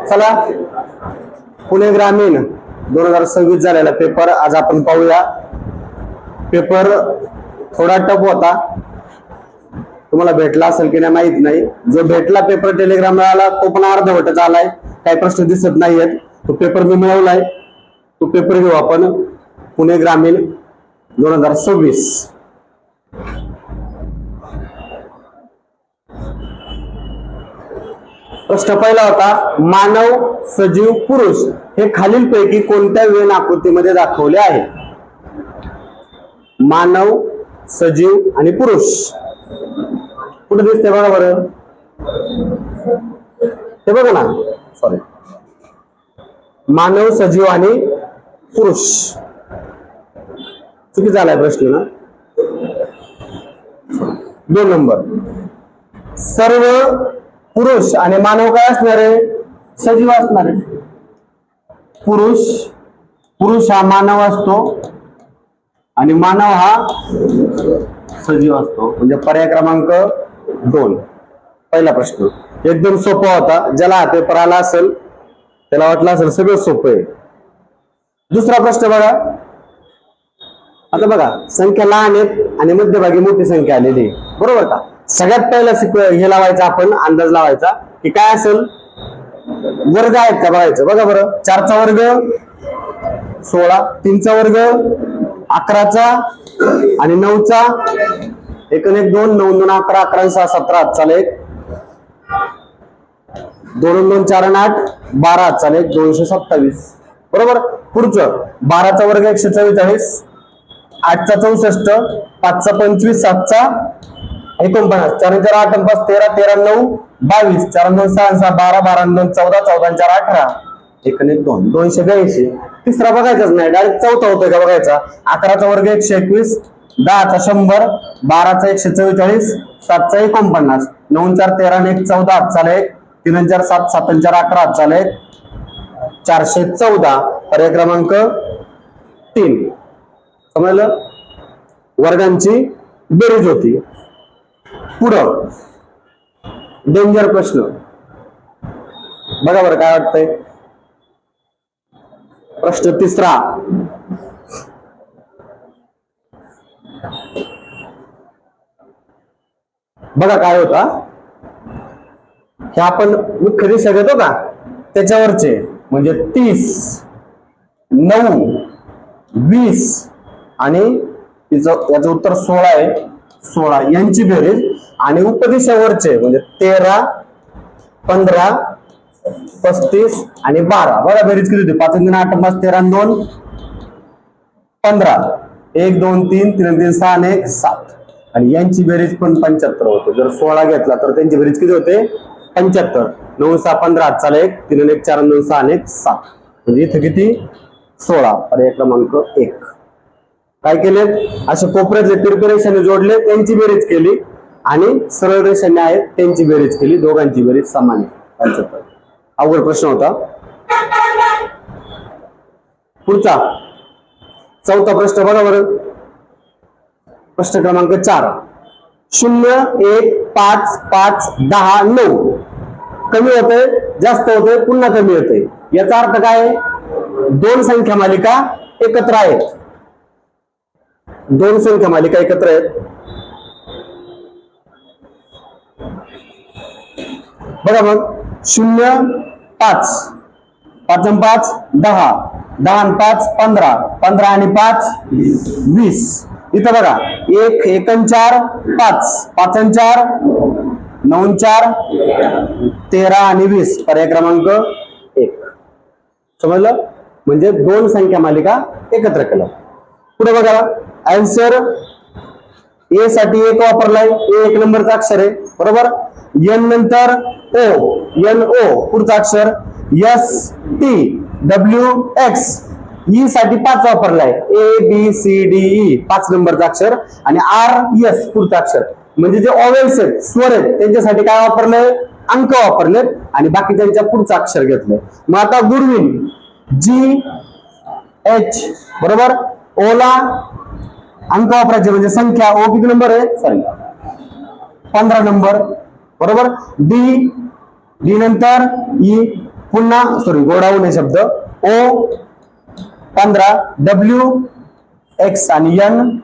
चला, पुणे ग्रामीण 2026 झालेला पेपर आज आपण पाहूया. पेपर थोडा टफ होता, तुम्हाला भेटला असेल की नाही माहित नाही. जो भेटला पेपर टेलिग्रामला आला तो पण अर्धवटच आलाय, काही प्रश्न दिसत नाहीयेत. तो पेपर मी मिळवलाय, तो पेपर घेऊ आपण. पुणे ग्रामीण 2026. प्रश्न पहिला होता, मानव, सजीव, पुरुष हे खालीलपैकी कोणत्या वेन आकृतीमध्ये दाखवले आहे? मानव, सजीव आणि पुरुष कुठे दिसते बघा बरं. ते बघा ना, सॉरी, मानव, सजीव आणि पुरुष. चुकी झालाय प्रश्न ना. 2 नंबर. सर्व पुरुष आणि मानव काय असणार आहे? सजीव असणार आहे. पुरुष हा मानव असतो आणि मानव हा सजीव असतो. म्हणजे पर्याय क्रमांक 2. पहिला प्रश्न एकदम सोपा होता. ज्याला हा पेपर आला असेल त्याला वाटलं असेल सगळं सोपं आहे. दुसरा प्रश्न बघा. आता बघा, संख्या लहान आहेत आणि मध्यभागी मोठी संख्या आलेली आहे, बरोबर का? सगळ्यात पहिला हे लावायचा आपण, अंदाज लावायचा की काय असेल. वर्ग आहेत का बघायचं. बघा बरं, 4चा वर्ग 16, 3चा वर्ग 11चा आणि 9चा 1 आणि 1 2, 9 2 11, 11 6 17, 8 चाल 1, 2 2 4 आणि 8 12 चाल 1, 227. बरोबर. पुढचं 12चा वर्ग 144, 8चा 64, 5चा 25, 7चा 49, 4 4 8 5 13, 13 9 22, 4 2 6 6 12, 12 2 14, 14 4 18, 1 आणि 1 2, 282. तिसरा बघायचाच नाही, डायरेक्ट चौथा होतोय का बघायचा. 11चा वर्ग 121, 10चा 100, 12चा 144, 7चा 49, 9 4 13 आणि 1 14, 8 चाल 1, 3 4 7 7 4 11, 8 चाल 1, 414. पर्याय क्रमांक 3. समजलं? वर्गांची बेरीज होती. पुढं डेंजर प्रश्न बघा बरं काय वाटतंय. प्रश्न तिसरा. बघा काय होता. हे आपण मुख्य दिशा घेतो का त्याच्यावरचे, म्हणजे 30, 9, 20 आणि याचं उत्तर 16 आहे. 16 यांची बेरीज आणि उपदिशावरचे म्हणजे 13, 15, 35 आणि 12. बघा बेरीज किती होती. 5 3 8 5 13 2 15, 1 2 3 3 3 6 आणि 1 7 आणि यांची बेरीज पण 75 होते. जर 16 घेतला तर त्यांची बेरीज किती होते? 75. 9 6 15, 8 चाल 1, 3 1 4 2 6 आणि 1 7. म्हणजे इथे किती? 16. पर्याय क्रमांक 1. काय केले? असे कोपऱ्यातले तिरपे रेषाने जोडले, त्यांची बेरीज केली आणि सरळ रेषाने आहेत त्यांची बेरीज केली. दोघांची बेरीज समान आहे. 75. अवघड प्रश्न होता. पुढचा चौथा प्रश्न बघा बरं. प्रश्न क्रमांक 4. 0 1 5 5 10 9 कमी होते, जास्त होते, पुन्हा कमी होते. याचा अर्थ काय? 2 संख्या मालिका एकत्र आहेत. 2 संख्या मालिका एकत्र आहेत. बघा मग 0 5 5 आणि 5 10, 10 आणि 5 15, 15 आणि 5 20. इथं बघा 1 1 आणि 4 5, 5 आणि 4 9 आणि 4 13 आणि 20. पर्याय क्रमांक 1. समजलं? म्हणजे 2 संख्या मालिका एकत्र केलं. पुढे बघा आन्सर. ए साठी 1 वापरलाय. ए 1 नंबरचा अक्षर आहे, बरोबर. एन नंतर ओ, एन ओ पुढचा अक्षर. S T W X. E साठी 5 वापरलाय. A B C D E 5 नंबरचा अक्षर आणि आर एस पुढचा अक्षर. म्हणजे जे ऑवेल्स आहेत, स्वर आहेत, त्यांच्यासाठी काय वापरलंय? अंक वापरलेत आणि बाकीच्यांच्या पुढचा अक्षर घेतलंय. मग आता गुडविन जी एच, बरोबर. ओला अंक वापरायचे म्हणजे संख्या. ओ किती नंबर आहे? Sorry 15 number. बरोबर. डी, डी नंतर ई, पुन्हा सॉरी गोडा होणे शब्द, ओ 15, डब्ल्यू, एक्स आणि एन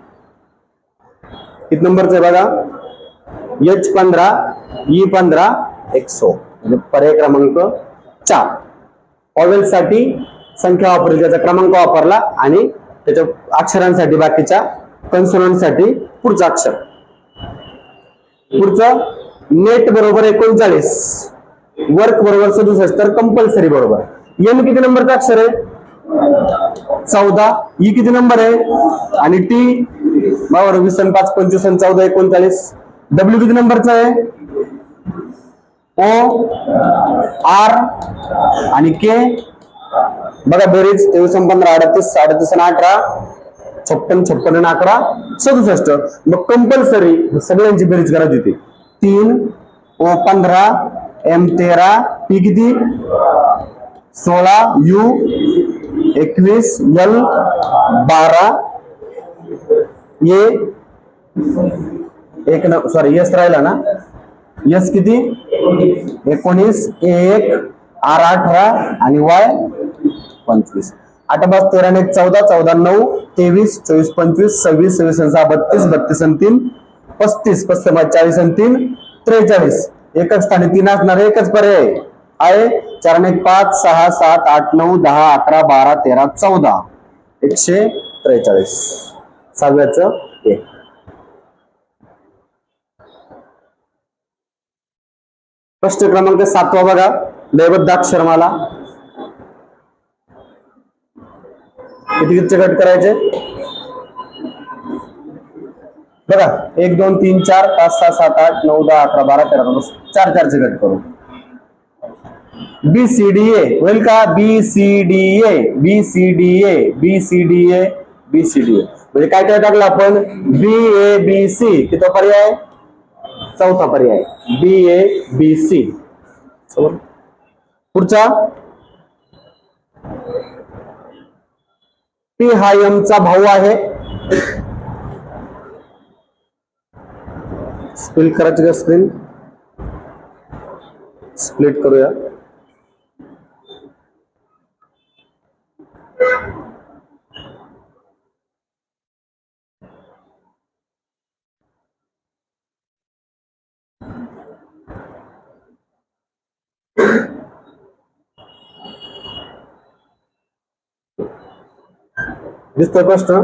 किती नंबरचं आहे बघा, एच 15, ई 15, एक्सओ म्हणजे पर्याय क्रमांक 4. ऑवेल साठी संख्या वापरली, त्याचा क्रमांक वापरला आणि त्याच्या अक्षरांसाठी बाकीच्या कन्सोनंट साठी पुढचं अक्षर. पुढचं नेट बरोबर 39, वर्क बरोबर 67, तर कंपल्सरी बरोबर. एन किती नंबरचं अक्षर आहे, 14. ई किती नंबर आहे आणि टी बरोबर 20 आणि 5 25 आणि 14 39. डब्ल्यू किती नंबरचा आहे, ओ आर आणि के बघा बेरीज 23 15 38 38 आणि 18 56 56 आणि 11 67. मग कंपल्सरी सगळ्यांची बेरीज करायची होती. 3 ओ 15 एम 13 पी किती 16 यू 21 एल 12 ए एक सॉरी एस राहिला ना, एस किती 19 ए 1 आर 18 आणि वाय 25. 8 5 13 आणि 14 14 9 23 24 25 26 26 आणि 6 32 32 आणि 3 35 35 40 आणि 3 43. एकच स्थानी 3 असणार एकच पर्याय आहे. 4 आणि 1 5 6 7 8 9 10 11 12 13 14 143. सहाव्याचं 1. प्रश्न क्रमांक 7 बघा, लयबद्ध अक्षरमाला. किती कितीचे गट करायचे बघा, 1 2 3 4 5 6 7 8 9 10 11 12 13 4 4 चे गट करू. बी सी डी ए होईल का, B C D A B C D A B C D A B C D A म्हणजे काय काय टाकलं आपण, बी ए बी सी किती पर्याय, चौथा पर्याय बी ए बी सी. पुढचा पी हा एम चा भाऊ आहे. स्प्लिट करायची का स्क्रीन, स्प्लिट करूया. दिसतोय प्रश्न,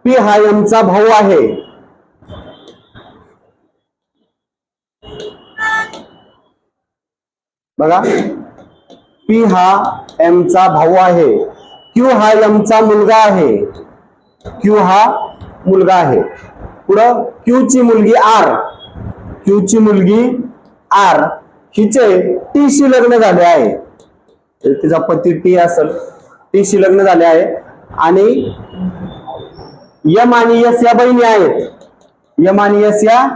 पी हा एम चा भाऊ आहे. बघा, पी हा एम चा भाऊ आहे. क्यू हा एम चा मुलगा आहे. क्यू हा मुलगा आहे. पुढं क्यू ची मुलगी आर, क्यू ची मुलगी आर हिचे टी शी लग्न झाले आहे. तिचा पती टी असेल, टी शी लग्न झाले आहे आणि यम आणि यस या बहिणी आहेत. यम आणि यस या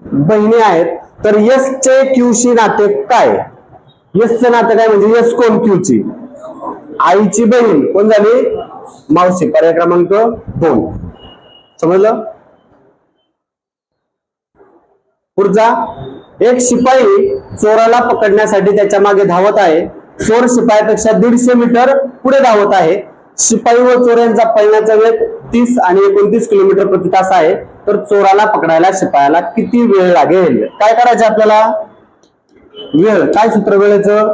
बहिणी आहेत. तर यस चे क्यू शी नाते काय, यस चे नाते काय म्हणजे यस कोण, क्यू ची आईची बहीण कोण झाली, मावशी. पर्याय क्रमांक 2. समजलं. पुढचा, एक शिपाई चोराला पकडण्यासाठी त्याच्या मागे धावत आहे. चोर शिपायापेक्षा 150 मीटर पुढे धावत आहे. शिपाई व चोर यांचा पळण्याचा वेग 30 आणि 29 किलोमीटर प्रति तास आहे. तर चोराला पकडायला शिपायाला किती वेळ लागेल. काय करायचं आपल्याला, वेळ काय सूत्र वेळेचं,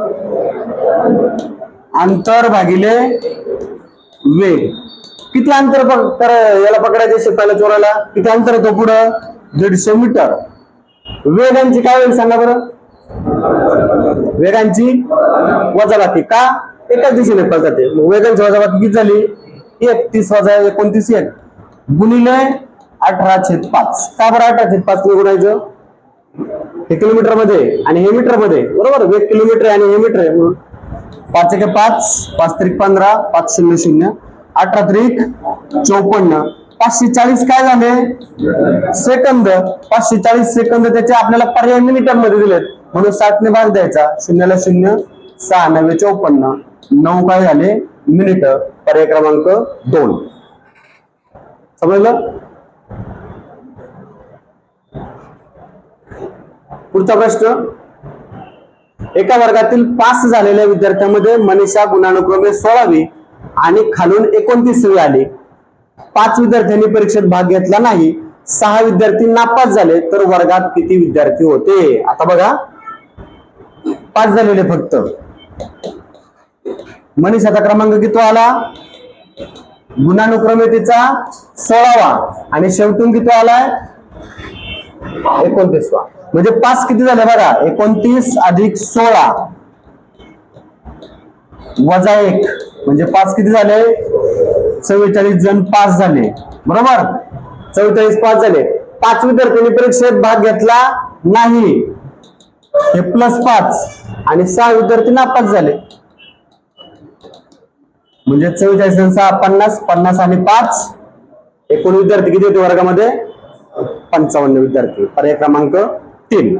अंतर भागिले वेग. किती अंतर याला पकडायचे शिपायाला चोराला, किती अंतर येतो पुढं 150 मीटर. वेगांची काय होईल सांगा बरं, वेगांची वजाबाकी का, एकाच दिशेने पळतात ते. वेगांची वजाबाकी किती झाली, 1 30 वजा 29 1 गुणिले 18/5. का बरं 18/5 ने गुणायचं, हे किलोमीटर मध्ये आणि हे मीटर मध्ये बरोबर. वेग किलोमीटर आणि हे मीटर आहे म्हणून 5 1 5 5 3 15 5 0 0 18 3 54 540 काय झाले सेकंद. 540 सेकंद त्याचे आपल्याला पर्याय मिनिटां मध्ये दिलेत म्हणून 60 ने भाग द्यायचा. 0 0 6 9 54 9 काय झाले मिनिट. पर्याय क्रमांक 2. समजलं. पुढचा प्रश्न, एका वर्गातील पास झालेल्या विद्यार्थ्यांमध्ये मनीषा गुणानुक्रमे 16वी आणि खालून 29वी आली. 5 विद्यार्थ्यांनी परीक्षेत भाग घेतला नाही, 6 विद्यार्थी नापास झाले, तर वर्गात किती विद्यार्थी होते? आता बघा, 5 झालेले फक्त. मनीषाचा क्रमांक किती आला? गुणानुक्रमे तिचा 16वा आणि शेवटून किती आलाय? 29वा. म्हणजे 5 किती झाले बघा, 29 अधिक 16 वजा 1 म्हणजे 5 किती झाले? 44 जण पास झाले. बरोबर, 44 पास झाले. 5 विद्यार्थ्यांनी परीक्षेत भाग घेतला नाही, हे +5 आणि 6 विद्यार्थी नापास झाले. म्हणजे 44 आणि 6 50, 50 आणि 5 एकूण विद्यार्थी किती होते वर्गामध्ये? 55 विद्यार्थी. पर्याय क्रमांक 3.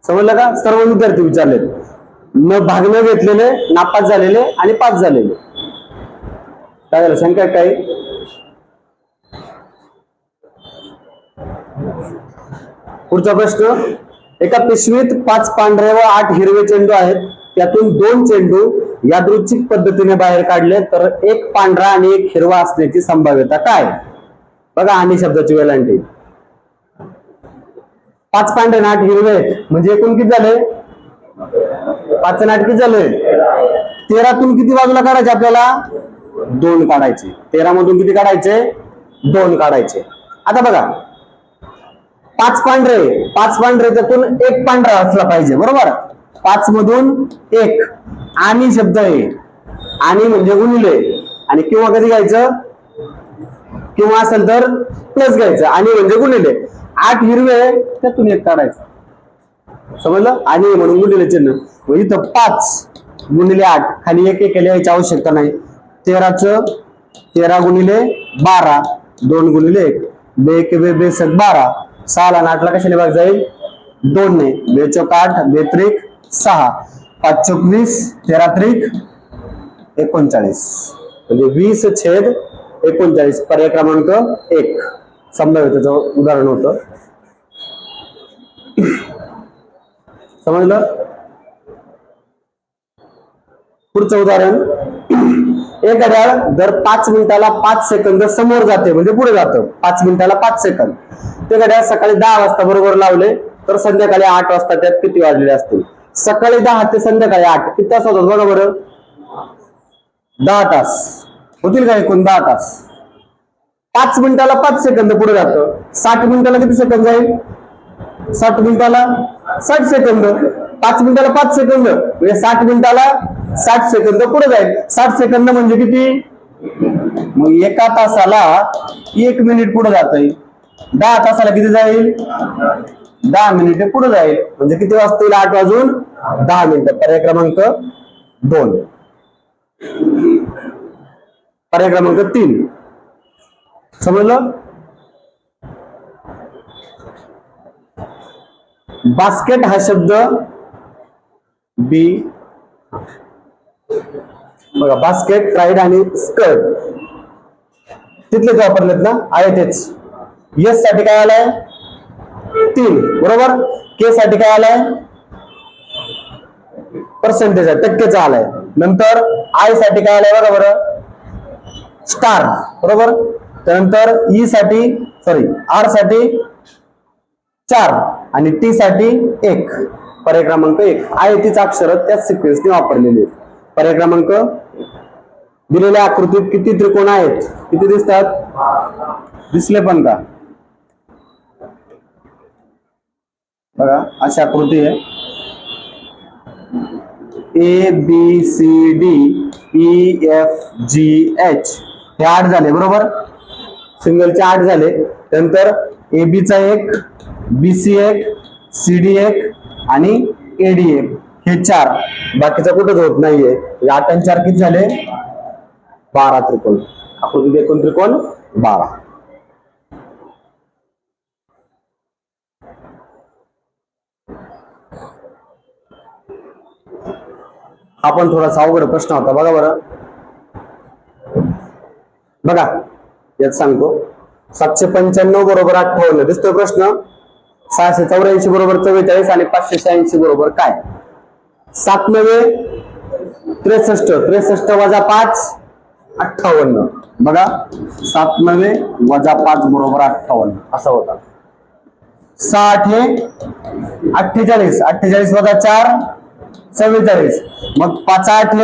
समजलं का? सर्व विद्यार्थी विचारलेत, न भाग न घेतलेले, नापास झालेले आणि पास झालेले. काय झालं, शंका काय? पुढचा प्रश्न, एका पिशवीत 5 पांढरे व 8 हिरवे चेंडू आहेत, त्यातून 2 चेंडू यादृच्छिक पद्धतीने बाहेर काढले तर 1 पांढरा आणि 1 हिरवा असण्याची संभाव्यता काय? बघा, आणि शब्दाची वेलांटी. 5 पांढरे आणि 8 हिरवे म्हणजे एकूण किती झाले? 5 आणि 8 किती झाले? 13तून किती बाजूला काढायचे आपल्याला? 2 काढायचे. 13 मधून किती काढायचे? 2 काढायचे. आता बघा, 5 पांढरे त्यातून 1 पांढरा असला पाहिजे. बरोबर, 5 मधून 1 आणि शब्द आहे, आणि म्हणजे गुणिले, आणि किंवा कधी घ्यायचं? किंवा असेल तर प्लस घ्यायचं, आणि म्हणजे गुणिले. 8 हिरवे त्यातून 1 काढायचं. समजलं? आणि म्हणून गुणिले चिन्ह. इथं 5 गुणिले 8 खाली 1 1 लिहायची आवश्यकता नाही. 13 गुणिले 12 2 गुणिले 1 बे 12 6 ला 8 ला कशाने भाग जाईल? 2 ने. 2 चौक 8 2 त्रिक 6 5 चौक 20 13 त्रिक 39 म्हणजे 20/39. पर्याय क्रमांक 1 संभाव्यतेचं उदाहरण होतं. समजलं? पुढचं उदाहरण, एक घड्याळ दर 5 मिनिटाला 5 सेकंद समोर जाते, म्हणजे पुढे जातं. 5 मिनिटाला 5 सेकंद. ते घड्याळ सकाळी 10 वाजता बरोबर लावले तर संध्याकाळी 8 वाजता त्यात किती वाजलेले असतील? सकाळी 10 ते संध्याकाळी 8 किती तास होतात बघा बरं? 10 तास होतील का? एकूण 10 तास. 5 मिनिटाला 5 सेकंद पुढे जातं. 60 मिनिटाला किती सेकंद जाईल? 60 मिनिटाला 60 सेकंद. 5 मिनिटाला 5 सेकंद म्हणजे 60 मिनिटाला 60 सेकंद पुढे जाईल. 60 सेकंद म्हणजे किती? मग एका तासाला 1 मिनिट पुढे जात आहे. 10 तासाला किती जाईल? 10 मिनिटे पुढे जाईल. म्हणजे किती वाजतील? 8 वाजून 10 मिनिटं. पर्याय क्रमांक 2. पर्याय क्रमांक 3. समजलं? बास्केट हा शब्द बी, बघा बास्केट, प्राईड आणि स्कर्ट तिथलेच वापरलेत ना? आहे तेच. यस साठी काय आलाय? 3. बरोबर. के साठी काय आलाय? पर्सेंटेज आहे, टक्केचा आलाय. नंतर आय साठी काय आलाय बघा बरं? स्टार. बरोबर. त्यानंतर ई साठी आर साठी 4 आणि टी साठी 1. पर्याय क्रमांक 1. आहे तीच अक्षर त्याच सिक्वेन्सने वापरलेली आहेत. पर्याय क्रमांक, दिलेल्या आकृतीत किती त्रिकोण आहेत? किती दिसतात? दिसले पण का? बघा अशी आकृती आहे. ABCDEFGH हे 8 झाले. बरोबर. सिंगलचे 8 झाले. नंतर AB चा 1, BC 1, CD 1 आणि AD 1 हे 4. बाकीचा कुठंच होत नाहीये. 8 आणि 4 किती झाले? 12 त्रिकोण. आकृतीत एकूण त्रिकोण 12. हा पण थोडासा अवघड प्रश्न होता. बघा बरं. बघा यात सांगतो. 795 बरोबर 58 दिसतोय प्रश्न. 684 बरोबर 44 आणि 586 बरोबर काय? 7 9 63, 63 वजा 5 58. बघा 7 9 वजा 5 बरोबर 58 असा होता. 6 8 48, 48 वजा 4 44. मग 5 8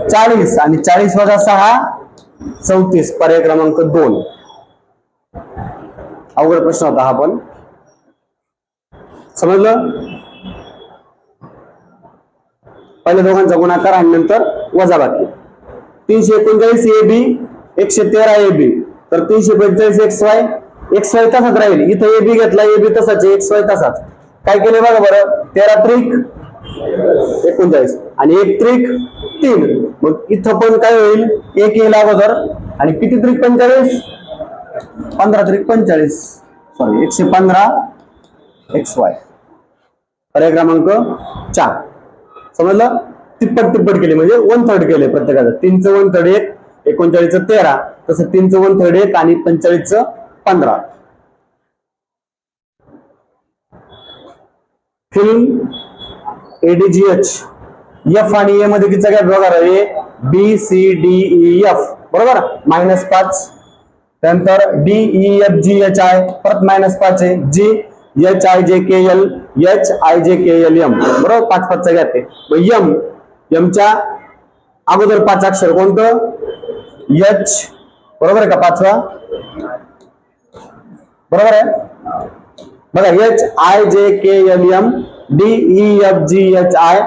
40 आणि 40 वजा 6 34. पर्याय क्रमांक 2. अवघड प्रश्न होता हा पण. समजलं? पहिले दोघांचा गुणाकार आणि नंतर वजाबाकी. 339 AB 113 AB तर 345 XY XY तसाच राहील. इथं AB घेतला, AB तसाच आहे, XY तसाच. काय केले बघा बरं. 13 त्रिक 39 आणि 1 त्रिक 3. मग इथं पण काय होईल, 1 येईल अगोदर आणि किती त्रिक 45 15 त्रिक 45 सॉरी 115 XY. पर्याय क्रमांक 4. समजलं? तिप्पट केले म्हणजे 1/3 केले प्रत्येकाचं. 3चं 1/3 1, 39चं 13, तसं 3चं 1/3 1 आणि 45चं 15. फिल्म ADGH F आणि A मध्ये किती गॅप बघा रे. BCDEF बरोबर -5. त्यानंतर DEFGHI परत -5 आहे. G HIJKL HIJKLM बरोबर 5 गॅप आहे. मग M च्या अगोदर 5 अक्षर कोणतं? H बरोबर आहे का? 5वा बरोबर आहे बघा. HIJKLM DEFGHI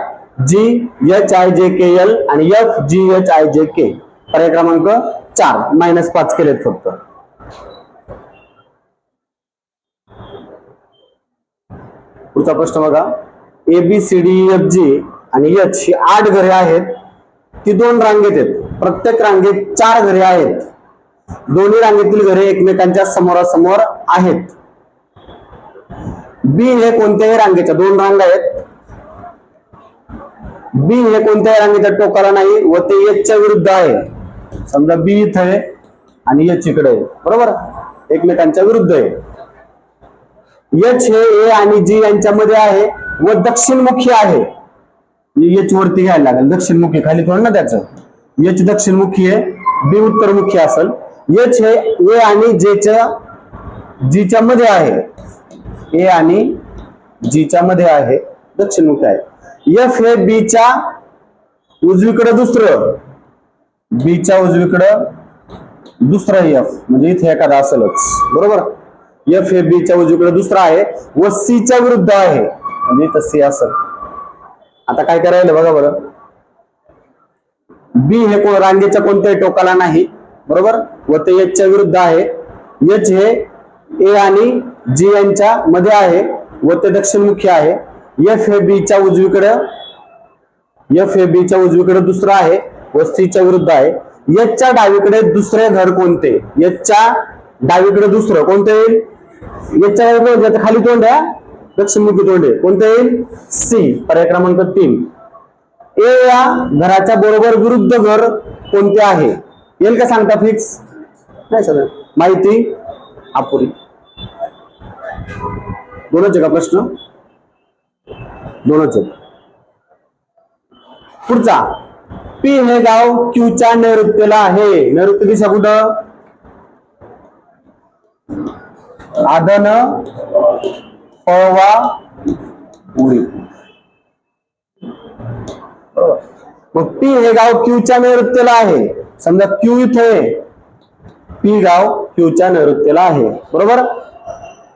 GHIJKL आणि FGHIJK. पर्याय क्रमांक 4. -5 केलेत फक्त. पुढचा प्रश्न बघा. ABCDEFG आणि H ही 8 घरे आहेत. ती 2 रांगेत आहेत. प्रत्येक रांगेत 4 घरे आहेत. दोन्ही रांगेतील घरे एकमेकांच्या समोरासमोर आहेत. B हे कोणत्याही रांगेच्या 2 रांगा आहेत. B हे कोणत्याही रांगेच्या टोकाला नाही व ते H च्या विरुद्ध आहे. समजा B इथे आहे आणि H इकडे आहे बरोबर, एकमेकांच्या विरुद्ध आहे. H हे A आणि G यांच्यामध्ये आहे व दक्षिणमुखी आहे. H वरती घ्यायला लागेल, दक्षिणमुखी खाली थोडं ना त्याचं. H दक्षिणमुखी आहे, B उत्तरमुखी असेल. H हे A आणि G च्या मध्ये आहे. A आणि G च्या मध्ये आहे, दक्षिणमुखी आहे. F हे B च्या उजवीकडे दुसरं, B च्या उजवीकडं दुसरं F म्हणजे इथे एखादा असेलच बरोबर. F हे B च्या उजवीकडे दुसरा आहे व C च्या विरुद्ध आहे म्हणजे इथं C असेल. आता काय करायला बघा बरं. B हे रांगेच्या कोणत्याही टोकाला नाही बरोबर व ते H च्या विरुद्ध आहे. H हे A आणि G यांच्या मध्ये आहे व ते दक्षिणमुखी आहे. F हे B च्या उजवीकडे दुसरा आहे व C च्या विरुद्ध आहे. H च्या डावीकडे दुसरे घर कोणते? H च्या डावीकडे दुसरं कोणते येईल? H च्या डावीकडे खाली तोंड आहे, दक्षिणमुखी तोंड आहे, कोणते येईल? C. पर्याय क्रमांक 3. A या घराच्या बरोबर विरुद्ध घर कोणते आहे? येईल का सांगता फिक्स? नाही सर, माहिती अपुरी. दोनच आहे का प्रश्न? दोनच आहे. पुढचा. P हे गाव Q च्या नैऋत्येला आहे. नैऋत्य दिशा कुठं? आदन, पळवा, उडी. मग P हे गाव Q च्या नैऋत्येला आहे. समजा Q इथे आहे, P गाव Q च्या नैऋत्येला आहे बरोबर.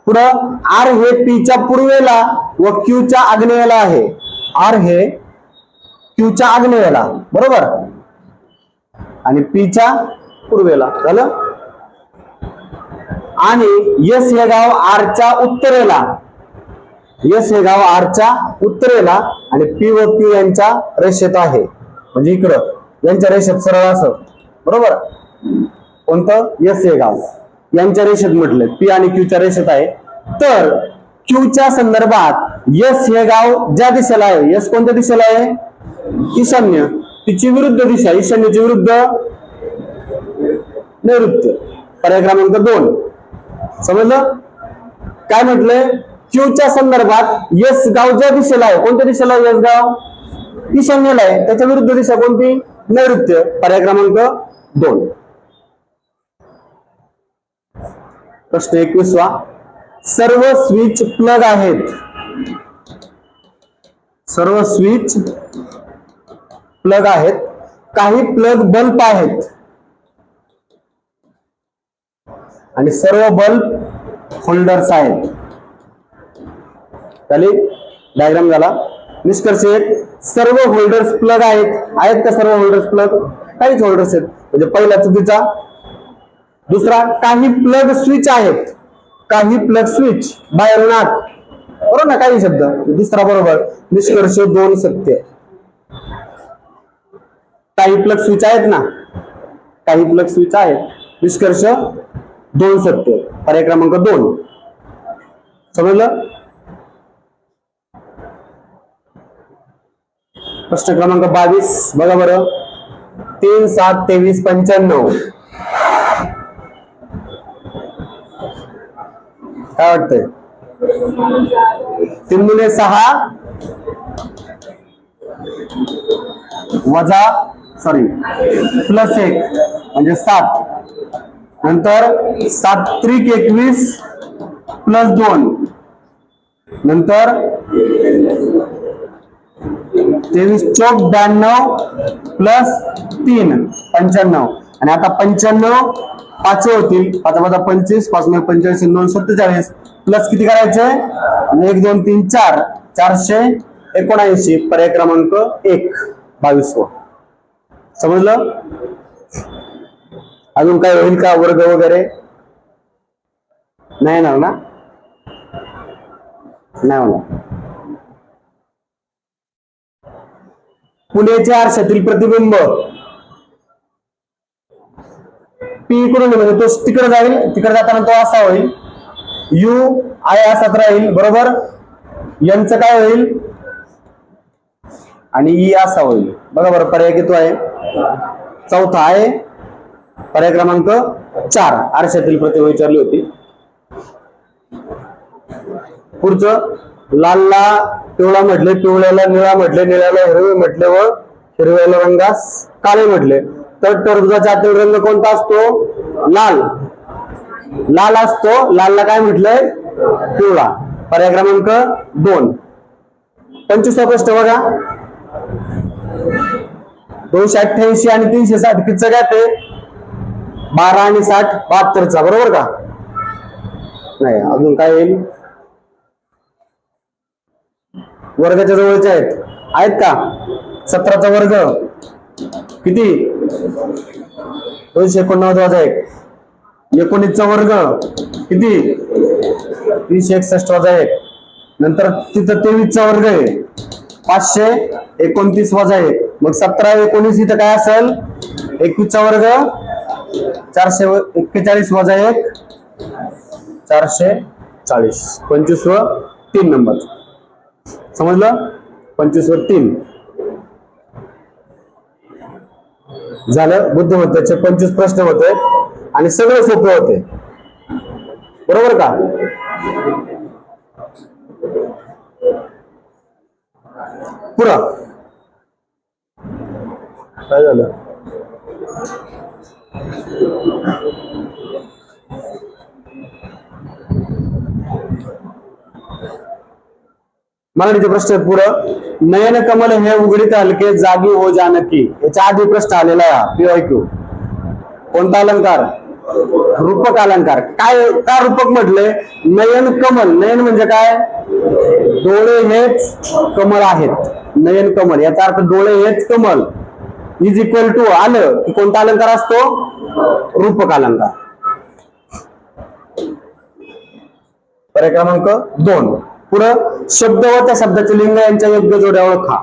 पुढं R हे P च्या पूर्वेला व Q च्या आग्नेयेला आहे. R हे Q च्या आग्नेयेला बरोबर आणि P च्या पूर्वेला झालं. आणि S हे गाव R च्या उत्तरेला, S हे गाव R च्या उत्तरेला आणि P व Q यांच्या रेषेत आहे म्हणजे इकडं यांच्या रेषेत सरळ असं बरोबर. कोणतं? S हे गाव यांच्या रेषेत म्हटलं, P आणि Q च्या रेषेत आहे. तर Q च्या संदर्भात S हे गाव ज्या दिशेला आहे, S कोणत्या दिशेला आहे? ईशान्य. तिची विरुद्ध दिशा, ईशान्यची विरुद्ध नैऋत्य. पर्याय क्रमांक 2. समजलं? काय म्हटलंय? क्यूच्या संदर्भात यस गाव ज्या दिशेला आहे, कोणत्या दिशेला आहे यस गाव? ईशान्येला आहे. त्याच्या विरुद्ध दिशा कोणती? नैऋत्य. पर्याय क्रमांक 2. प्रश्न 21वा. सर्व स्विच प्लग आहेत. सर्व स्विच प्लग आहेत. काही प्लग बल्ब आहेत आणि सर्व बल्ब होल्डर्स आहेत. खाली डायग्राम झाला. निष्कर्ष 1. सर्व होल्डर्स प्लग आहेत. आहेत का सर्व होल्डर्स प्लग? काहीच होल्डर्स आहेत, म्हणजे पहिला चुकीचा. दुसरा, काही प्लग स्विच आहेत. काही प्लग स्विच बाहेरून आत, बरोबर ना? काही शब्द. दुसरा बरोबर. निष्कर्ष 2 सत्य. काही प्लग स्विच आहेत ना, काही प्लग स्विच आहेत. निष्कर्ष 2 सत्य. पर्याय क्रमांक 2. समजलं? प्रश्न क्रमांक 22 बघा बरं. 3, 7, 23, 95. काय वाटतंय? 3 गुणे 6 वजा प्लस 1 म्हणजे 7. नंतर 7 त्रिक 21 प्लस 2. नंतर 23 चौक 92 प्लस 3 95. आणि आता 95 पाचवे होतील. 5 वजा 25 5 45 9 47 प्लस किती करायचे? 1 2 3 4 479. पर्याय क्रमांक 1 22. समजलं? अजून काय होईल का? वर्ग वगैरे नाही येणार ना? नाही होणार. पुण्याच्या आरशातील प्रतिबिंब पी इकडून म्हणजे तो तिकडे जाईल. तिकडे जाताना तो असा होईल. यू आय असाच राहील, बरोबर. यांचं काय होईल? आणि ई असा होईल. बघा बरं, पर्याय किती आहे? चौथा आहे. पर्याय क्रमांक 4. आरशातील प्रतिबिंब विचारली होती. पुढचं, लालला पिवळा म्हटले, पिवळ्याला निळा म्हटले, निळ्याला हिरवे म्हटले व हिरव्याला रंगास काळे म्हटले. तर टरबुजाचा आतील रंग कोणता असतो? लाल. लाल असतो. लालला काय म्हटलंय? पिवळा. पर्याय क्रमांक 2. 25वा प्रश्न बघा. 288 आणि 360 कितीचा गॅप आहे? 12 आणि 60 72चा, बरोबर का? नाही. अजून काय येईल? वर्गाच्या जवळचे आहेत का? 17चा वर्ग किती? 289 वजा 1. 19चा वर्ग किती? 361 वजा 1. नंतर तिथं 23चा वर्ग आहे 529 वजा 1. मग 17 19 इथं काय असेल? 21चा वर्ग 441 वजा 1 440. 25 व 3 नंबर. समजलं? 25 व 3 झालं. बुद्धिमत्तेचे 25 प्रश्न होते आणि सगळे सोपे होते, बरोबर का? पुरा काय झालं? मराठीचे प्रश्न पुरं. नयन कमल हे उघडीत हलके जागी हो जानकी. याच्या आधी प्रश्न आलेला आहे PYQ. कोणता अलंकार? रूपक अलंकार. काय का रूपक म्हटले? नयन कमल. नयन म्हणजे काय? डोळे हेच कमल आहेत. नयन कमल याचा अर्थ डोळे हेच कमल इज इक्वल टू आलं की कोणता अलंकार असतो? रूपक अलंकार. पर्याय क्रमांक 2. पुढं शब्द व त्या शब्दाचे लिंग यांच्या योग्य जोड्या ओळखा.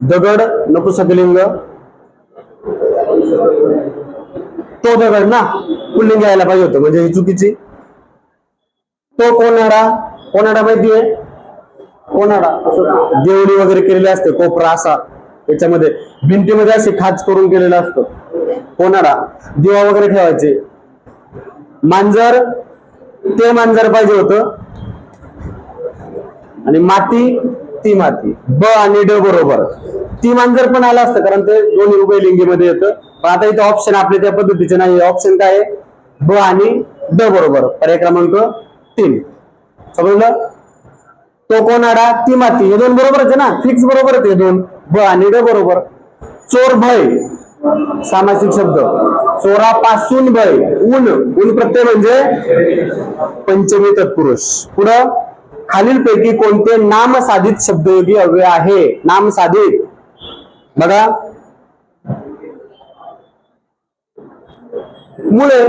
दगड नपुंसकलिंग. तो दगड ना पुल्लिंग यायला पाहिजे होतं, म्हणजे ही चुकीची. तो कोणाडा. कोणाडा माहितीये? कोणाडा देवळी वगैरे केलेली असते, कोपरा असा त्याच्यामध्ये भिंतीमध्ये असे खाच करून केलेलं असतं. कोणाडा दिवा वगैरे ठेवायचे. मांजर ते मांजर पाहिजे होतं. आणि माती ती माती. ब आणि ड बरोबर. ती मांजर पण आलं असतं कारण ते दोन्ही उभयलिंगीमध्ये येतं. पण आता इथे ऑप्शन आपले त्या पद्धतीचे नाही. ऑप्शन काय आहे? ब आणि ड बरोबर. पर्याय क्रमांक 3. समजलं? तो कोणाडा ती माती हे दोन बरोबरच आहे ना. फिक्स बरोबरच आहे दोन. ब आणि ड बरोबर. चोर भय सामासिक शब्द. चोरापासून भय. ऊन ऊन प्रत्यय म्हणजे पंचमी तत्पुरुष. पुढं खालीलपैकी कोणते नामसाधित शब्दयोगी अव्यय आहे? नामसाधित बघा. मुळे.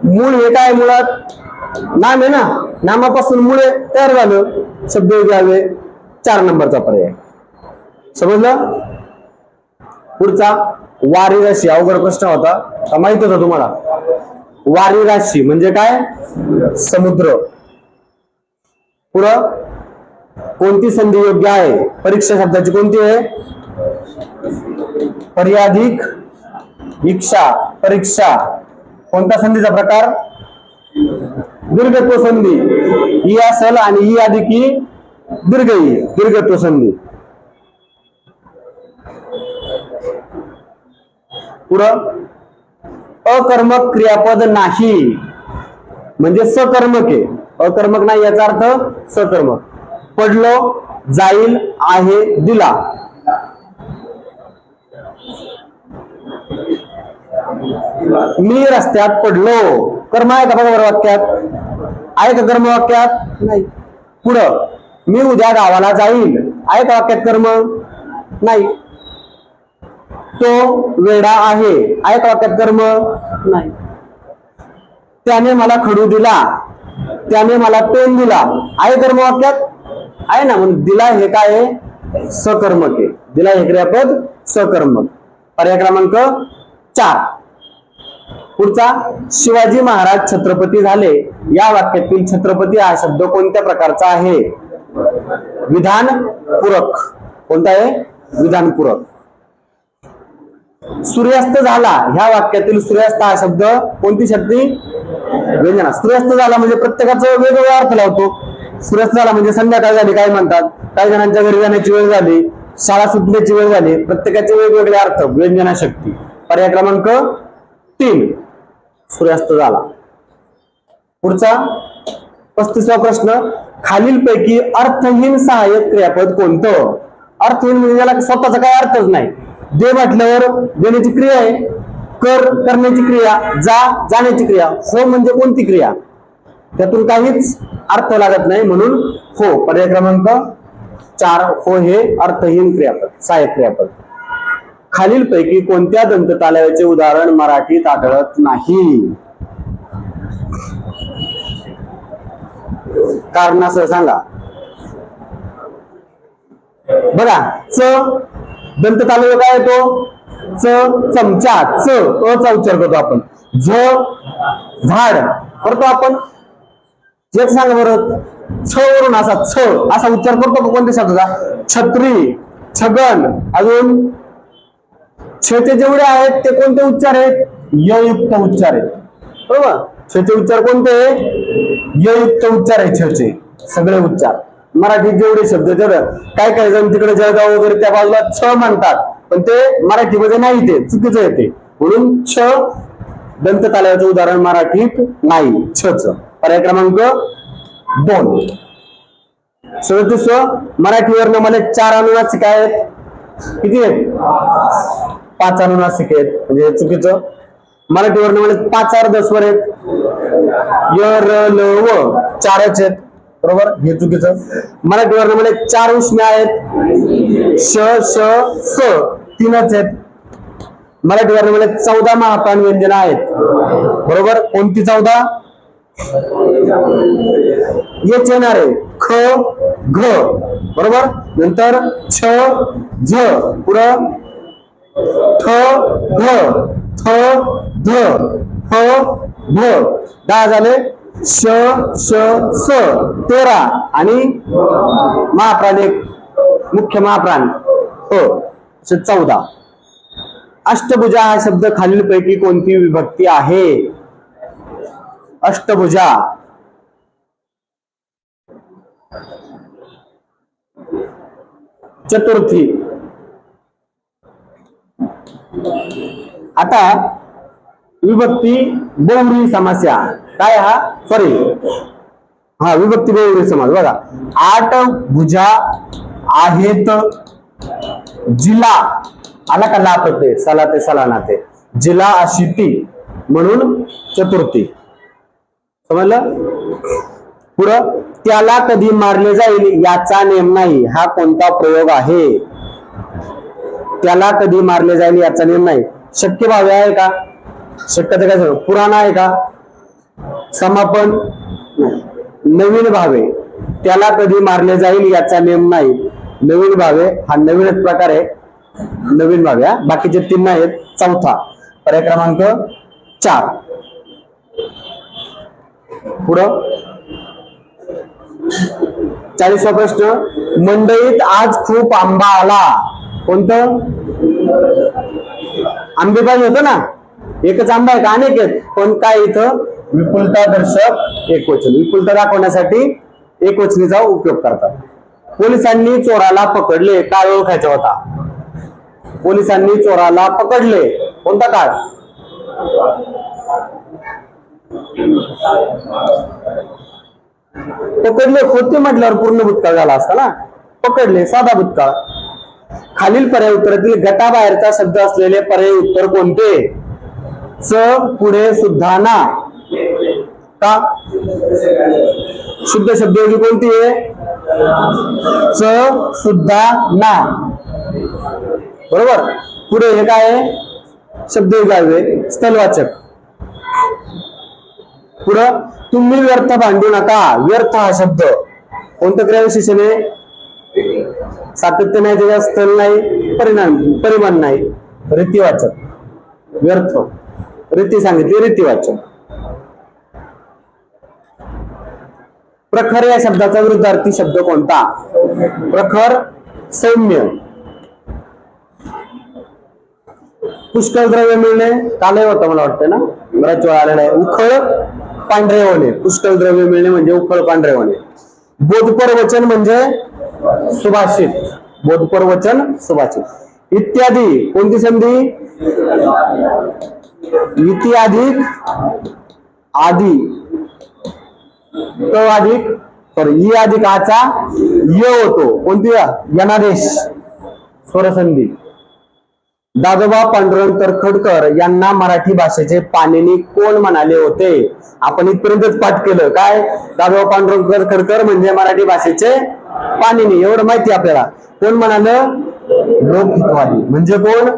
मूळ हे काय? मुळात नाम आहे ना. नामापासून मुळे तयार झालं. शब्दयोगी अव्यय 4 नंबरचा पर्याय. समजलं? पुढचा वारी राशी. अवघड प्रश्न होता का माहित होता तुम्हाला? वारी राशी म्हणजे काय? समुद्र. पुढं कोणती संधी योग्य आहे? परीक्षा शब्दाची कोणती आहे? पर्याधिक इच्छा परीक्षा. कोणता संधीचा प्रकार? दीर्घत्व संधी. ही असेल आणि ही अधिक ही दीर्घ ही दीर्घत्व संधी. पुढं अकर्मक क्रियापद नाही म्हणजे सकर्मक आहे. अकर्मक नाही याचा अर्थ सकर्मक. पडलो, जाईल, आहे, दिला. मी रस्त्यात पडलो. कर्म आहे का बरोबर वाक्यात? आहे का कर्म वाक्यात? नाही. पुढं मी उद्या गावाला जाईल. आहे का वाक्यात कर्म? नाही. तो वेडा आहे. आहे का वाक्यात कर्म? नाही. त्याने मला खडू दिला. त्याने मला पेन दिला. आहे कर्म वाक्यात? आहे ना. म्हणून दिला हे काय आहे? सकर्मक आहे. दिला हे क्रियापद सकर्मक. पर्याय क्रमांक 4. पुढचा शिवाजी महाराज छत्रपती झाले. या वाक्यातील छत्रपती हा शब्द कोणत्या प्रकारचा आहे? विधान पूरक. कोणता आहे? विधान पूरक. सूर्यास्त झाला. ह्या वाक्यातील सूर्यास्त हा शब्द कोणती शक्ती? व्यंजना. सूर्यास्त झाला म्हणजे प्रत्येकाचा वेगवेगळा अर्थ लावतो. सूर्यास्त झाला म्हणजे संध्याकाळ झाली काय म्हणतात, काही जणांच्या घरी जाण्याची वेळ झाली, शाळा सुटण्याची वेळ झाली. प्रत्येकाचे वेगवेगळे अर्थ. व्यंजना शक्ती. पर्याय क्रमांक 3 सूर्यास्त झाला. पुढचा 35वा प्रश्न. खालीलपैकी अर्थहीन सहाय्यक क्रियापद कोणतं? अर्थहीन म्हणजे याला स्वतःचा काही अर्थच नाही. दे म्हटल्यावर देण्याची क्रिया आहे. कर करण्याची क्रिया. जा जाण्याची क्रिया. हो म्हणजे कोणती क्रिया? त्यातून काहीच अर्थ लागत नाही म्हणून हो. पर्याय क्रमांक 4 हो हे अर्थहीन क्रियापद सहाय्यक क्रियापद. खालीलपैकी कोणत्या दंततालव्याचे उदाहरण मराठीत आढळत नाही? कारणासह सांगा. बघा. च दंततालव्य काय येतो? च चमचा. च अचा उच्चार करतो आपण. झ झाड करतो आपण. जे सांगा बरं. छ वरून असा छ असा उच्चार करतो का कोणत्या शब्दाचा? छत्री, छगन. अजून छचे जेवढे आहेत ते कोणते उच्चार आहेत? ययुक्त उच्चार आहेत. बरोबर. छचे उच्चार कोणते? ययुक्त उच्चार आहे. छचे सगळे उच्चार मराठीत जेवढे शब्द तेवढं. काय काय जण तिकडे जळगाव वगैरे त्या बाजूला छ म्हणतात पण ते मराठीमध्ये नाही. ते चुकीचं येते म्हणून छ दंततालव्याचं उदाहरण मराठीत नाही. छच. पर्याय क्रमांक 2. 37. मराठीवरनं मला 4 अनुनासिक आहेत. किती आहेत? 5 अनुनासिक आहेत म्हणजे चुकीचं. मराठीवरनं मला 5 अर्धस्वर आहेत. य र ल व 4च आहेत. बरोबर. हे चुकीचं. मराठीवरनं मला 4 उष्म्या आहेत. श श स 3च आहेत. मराठीवरनं मला 14 महाप्राण व्यंजना आहेत. बरोबर. कोणती 14? येच येणार आहे. ख घ. बरोबर. नंतर छ झ. पुढं ठ ध थ ध ह भ. 10 झाले. श श स 13 आणि महाप्राण एक मुख्य महाप्राण हो 14. अष्टभुजा हा शब्द खालीलपैकी कोणती विभक्ती आहे? अष्टभुजा. चतुर्थी. आता विभक्ती बहुव्रीही समस्या काय हा सॉरी हा विभक्ती बहुव्रीही समास बघा. 8 भुजा आहेत जिला आला का ला प्रत्यय सला ते सलानाते जिला अशी ती म्हणून चतुर्थी. समजलं. पुढं त्याला कधी मारले जाईल याचा नेम नाही हा कोणता प्रयोग आहे. त्याला कधी मारले जाईल याचा नेम नाही. शक्य भावे आहे का. शक्यता काय झालं पुराण आहे का. समापन नवीन भावे. त्याला कधी मारले जाईल याचा नेम नाही. नवीन भावे हा नवीनच प्रकार आहे. नवीन भावे बाकीचे 3 आहेत. चौथा पर्याय क्रमांक 4. पुढं 40वा प्रश्न. मंडईत आज खूप आंबा आला. कोणतं आंबे पाहिजे होतं ना. एकच आंबा आहे का अनेक आहेत. पण काय इथं विपुलता दर्शक एकवचन. विपुलता दाखवण्यासाठी एकवचनीचा उपयोग करतात. पोलिसांनी चोराला पकडले. काळ ओळखायचा होता. पोलिसांनी चोराला पकडले. कोणता काळ. पकडले होते म्हटल्यावर पूर्ण भूतकाळ झाला असता ना. पकडले साधा भूतकाळ. खालील पर्याय उत्तरातील गटाबाहेरचा शब्द असलेले पर्याय उत्तर कोणते. च पुढे सुद्धा ना का. शुद्ध शब्दयोगी कोणती आहे. च सुद्धा ना बरोबर. पुढे हे काय आहे शब्दयोगी आहे स्थलवाचक. पुढं तुम्ही व्यर्थ भांडू नका. व्यर्थ हा शब्द कोणतं क्रियाविशेषण आहे. सातत्य नाही त्याच्या स्थल नाही परिमाण नाही. रीतिवाचक. व्यर्थ रीती सांगितली रीतिवाचक. प्रखर या शब्दाचा विरुद्धार्थी शब्द कोणता. प्रखर सौम्य. पुष्कळ द्रव्य मिळणे कालही होतं मला वाटतं ना बऱ्याच वेळा आलेला आहे. उखळ पांढरे होणे. पुष्कळ द्रव्य मिळणे म्हणजे उखळ पांढरे होणे. बोधपर वचन म्हणजे सुभाषित. बोधपर वचन सुभाषित. इत्यादी कोणती संधी. इति अधिक आधी तो अधिक सॉरी ई अधिक आचा य होतो. कोणती यनादेश स्वरसंधी. दादोबा पांडुरंग तरखडकर यांना मराठी भाषेचे पाणिनी कोण म्हणाले होते. आपण इथपर्यंतच पाठ केलं. काय दादोबा पांडुरंग तरखडकर म्हणजे मराठी भाषेचे पाणिनी एवढं माहिती आपल्याला. कोण म्हणालं लोकहितवादी. म्हणजे कोण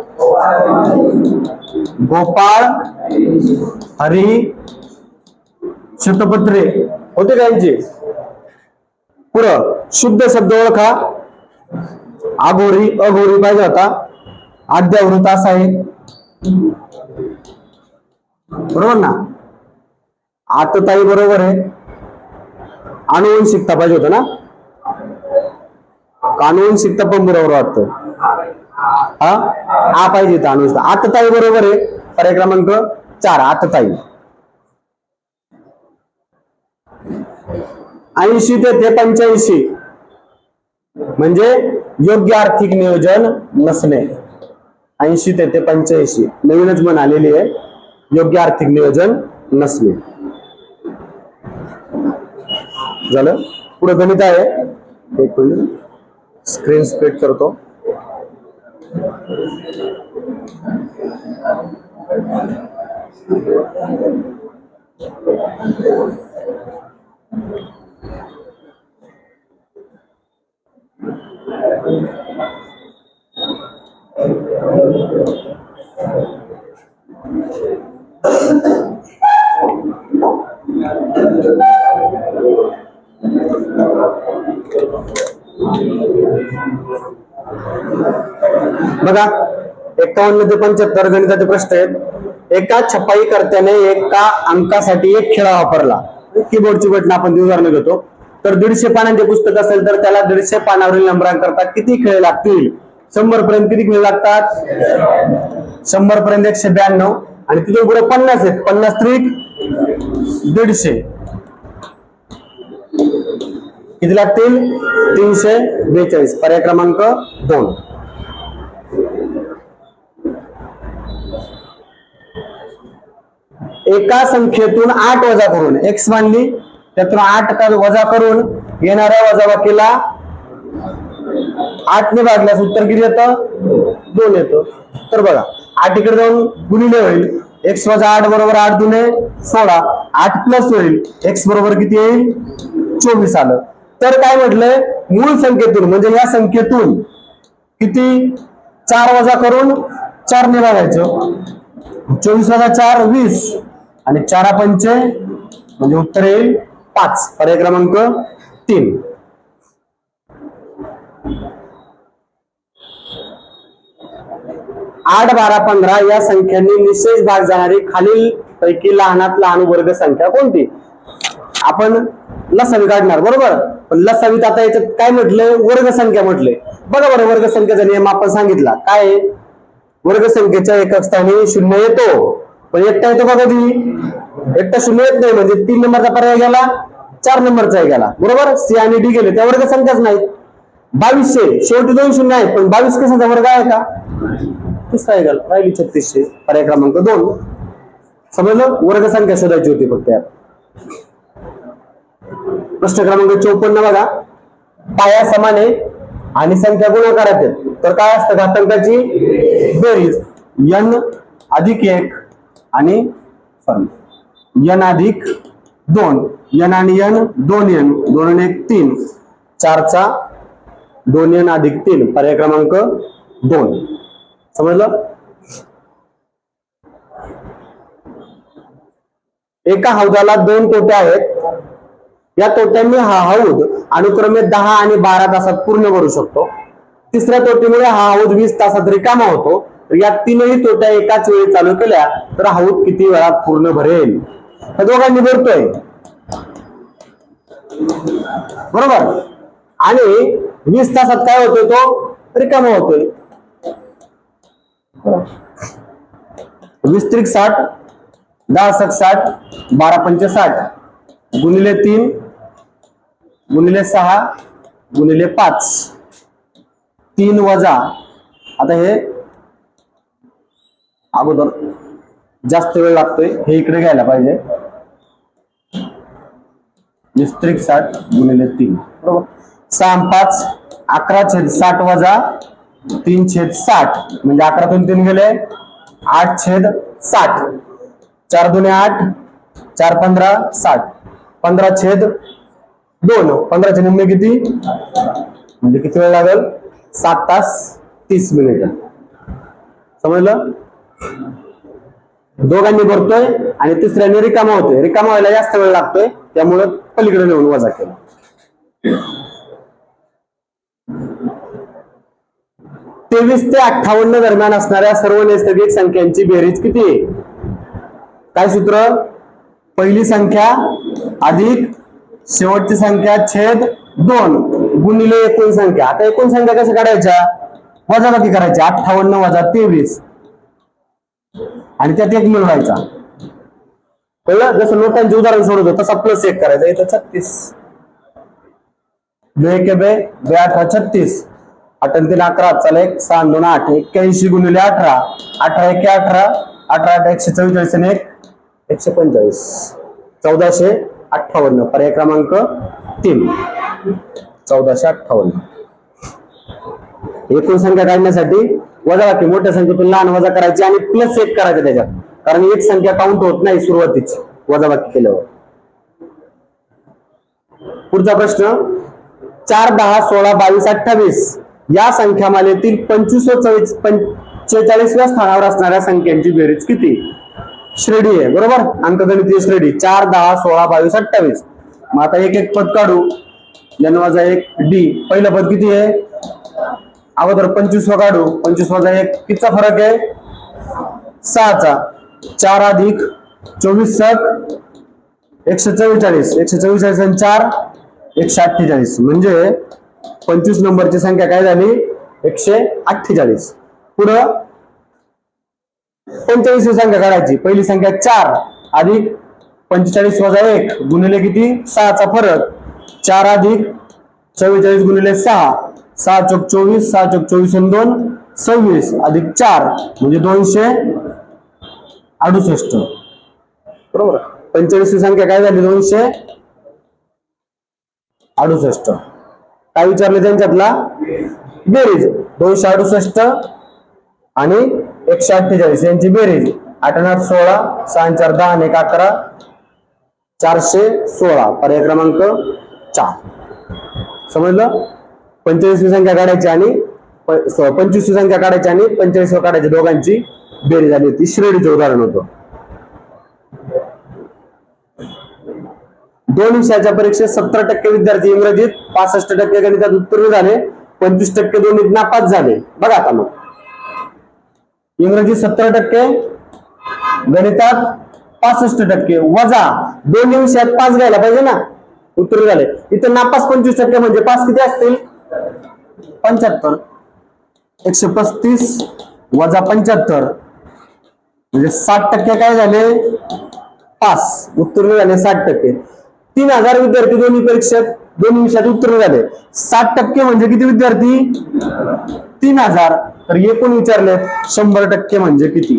गोपाळ हरी शतपत्रे होते त्यांचे. पुढं शुद्ध शब्द ओळखा. अघोरी अघोरी पाहिजे होता. आद्यावृत असा आहे बरोबर ना. आतताई बरोबर आहे. अनुवंशिकता पाहिजे होतं ना. अनुवंशिकता पण बरोबर वाटतं. हा पाहिजे होता अनुवंशिकता. आतताई बरोबर आहे. पर्याय क्रमांक 4 आतताई. 80 ते 85 म्हणजे योग्य आर्थिक नियोजन नसणे. 80 ते 85 नवीनच म्हण आलेली आहे. योग्य आर्थिक नियोजन नसणे. झालं. पुढे गणित आहे. एक मिनिट स्क्रीन स्प्लिट करतो. बघा 51 ते 75 गणिताचे प्रश्न आहेत. एका छपाई कर्त्याने एका अंकासाठी एक खिळा वापरला. कीबोर्डची बटन आपण उदाहरण घेतो. तर 150 पानांचे पुस्तक असेल तर त्याला 150 पानावरील नंबरांकरता किती खिळे लागतील. 100 पर्यंत किती खिळे लागतात. 100 पर्यंत 192 आणि तिथून पुढे 50 आहेत. 50 त्रिक 150 किती लागतील 342. पर्याय क्रमांक 2. एका संख्येतून 8 वजा करून x मानली, त्यातून 8 वजा करून येणाऱ्या वजाबाकीला 8 ने भागल्यास उत्तर किती येतं? 2 येतं. तर बघा 8 इकडे जाऊन गुणिले होईल, x वजा 8 बरोबर 8 दुने 16, 8 प्लस होईल, x बरोबर किती येईल? 24 आलं. तर काय म्हटलंय, मूळ संख्येतून म्हणजे या संख्येतून किती 4 वजा करून 4 ने भागायचं, 24 वजा 4 20 आणि 4 पंचे म्हणजे उत्तर येईल 5. पर्याय क्रमांक 3. 8, 12, 15 या संख्यांनी निशेष भाग जाणारी खालील पैकी लहानात लहान वर्ग संख्या कोणती? आपण लसावी काढणार बरोबर, पण लसावीत आता याच्यात काय म्हटलंय? वर्ग संख्या म्हटले. बघा बरं, वर्ग संख्येचा नियम आपण सांगितला काय? वर्ग संख्येच्या एकक स्थानी 0 येतो, पण एकटा येतो का कधी? एकटा 0 येत नाही, म्हणजे 3 नंबरचा पर्याय गेला, 4 नंबरचा गेला बरोबर. सी आणि डी गेले, त्या वर्ग संख्याच नाहीत. 2200 शेवटी 2 शून्य आहेत, पण 22 कशाचा वर्ग आहे का? तिसरा आहे, राहिली 3600. पर्याय क्रमांक 2. समजलं? वर्ग संख्या शोधायची होती फक्त यात. प्रश्न क्रमांक 54 बघा, पाया समान आहे आणि संख्या गुणाकारात आहेत, तर काय असतं? घातांकाची बेरीज n अधिक 1 आणि n अधिक 2, n आणि n 2n, 2 आणि 1 3, 4 चा 2n अधिक 3. पर्याय क्रमांक 2. समजलं? एका हौदाला 2 तोटे आहेत. या तोट्यांनी हा हौद अनुक्रमे 10 आणि 12 तासात पूर्ण करू शकतो. तिसऱ्या तोटीमुळे हा हौद 20 तासात रिकामा होतो. तर या तीनही तोट्या एकाच वेळी चालू केल्या तर हौद किती वेळात पूर्ण भरेल? या दोघांनी भरतोय बरोबर, आणि 20 तासात काय होतोय? तो रिकामा होतोय. 20 त्रिक 60, 10 सक 60, 12 पंचे 60 गुणिले 3 गुणिले 6 गुणिले 5, 3 वजा, आता हे अगोदर जास्त वेळ लागतोय, हे इकडे घ्यायला पाहिजे. 20 त्रिक 60 गुणिले 3 बरोबर. 6 5 11/60 वजा 3/60 म्हणजे 11तून 3 गेले 8/60, 4 दुने 8, 4 15 60, 15/2, 15चे निम्मे किती म्हणजे किती वेळ लागेल? 7 तास 30 मिनिट. समजलं? दोघांनी भरतोय आणि तिसऱ्याने रिकामा होतोय. रिकामा व्हायला जास्त वेळ लागतोय, त्यामुळे पलीकडे नेऊन वजा केला. 23 ते 58 दरम्यान असणाऱ्या सर्व नैसर्गिक संख्यांची बेरीज किती आहे? काय सूत्र? पहिली संख्या अधिक शेवटची संख्या छेद 2 गुणिले एकूण संख्या. आता एकूण संख्या कशा काढायच्या? वजाबाकी करायची. 58 वजा 23 आणि त्यात 1 मिळवायचा. कळलं? जसं नोटांचे उदाहरण सोडवतो तसा प्लस 1 करायचा. इथं 36, 2 1 2 2 18 36, 8 3 11, चला 1 6 2 8, 81 गुणिले 18, 18 1 18, 18 8 144 आणि 1 145, 1458. पर्याय क्रमांक 3. 1458. एकूण संख्या काढण्यासाठी वजाबाकी मोठ्या संख्येतून लहान वजा करायची आणि प्लस 1 करायचं त्याच्यात, कारण एक संख्या काउंट होत नाही सुरुवातीची वजाबाकी केल्यावर. पुढचा प्रश्न, 4 10 16 22 28 या संख्यामालेतील 25 व 44व्या स्थानावर असणाऱ्या संख्यांची बेरीज किती? श्रेणी आहे बरोबर, अंकगणितीय श्रेणी 4 10 16 22 28. मग आता एक एक पद काढू. n वजा 1 d. पहिलं पद किती आहे? अगोदर 25 काढू. 25 वजा 1 कितीचा फरक आहे? 6चा. 4 अधिक 24 सक 144, 144 आणि 4 148 म्हणजे 25 नंबरची संख्या काय झाली? 148. पुढं 45वी संख्या काढायची. पहिली संख्या 4 अधिक 45 वजा 1 गुणिले किती? 6चा फरक. 4 अधिक 44 गुणिले 6 6 चोक 24, 6 चोक 24 आणि 2 26 अधिक 4 म्हणजे 268. बरोबर. 45 संख्या काय झाली? 268. काय विचारले त्यांच्यातला? बेरीज. 268 आणि 148 यांची बेरीज. 8 आणि 8 16, 6 आणि 4 10 आणि 1 11, 416. पर्याय क्रमांक 4. समजलं? 45वी संख्या काढायची आणि 25वी संख्या काढायची आणि 45 काढायची, दोघांची बेरीज झाली होती. श्रेणीचं उदाहरण होतं. 2 विषयाच्या परीक्षेत 70% विद्यार्थी इंग्रजीत, 65% गणितात उत्तीर्ण झाले, 25% दोन्हीत नापास झाले. बघा आता मग, इंग्रजीत 70%, गणितात 65% वजा दोन्ही विषयात पास घ्यायला पाहिजे ना, उत्तीर्ण झाले. इथं नापास 25% म्हणजे पास किती असतील? 75. 135 वजा 75 म्हणजे 60% काय झाले? पास, उत्तीर्ण झाले 60%. 3000 विद्यार्थी दोन्ही परीक्षेत, दोन्ही विषयात उत्तीर्ण झाले. 60% म्हणजे किती विद्यार्थी? 3000. तर एकूण विचारले 100% म्हणजे किती?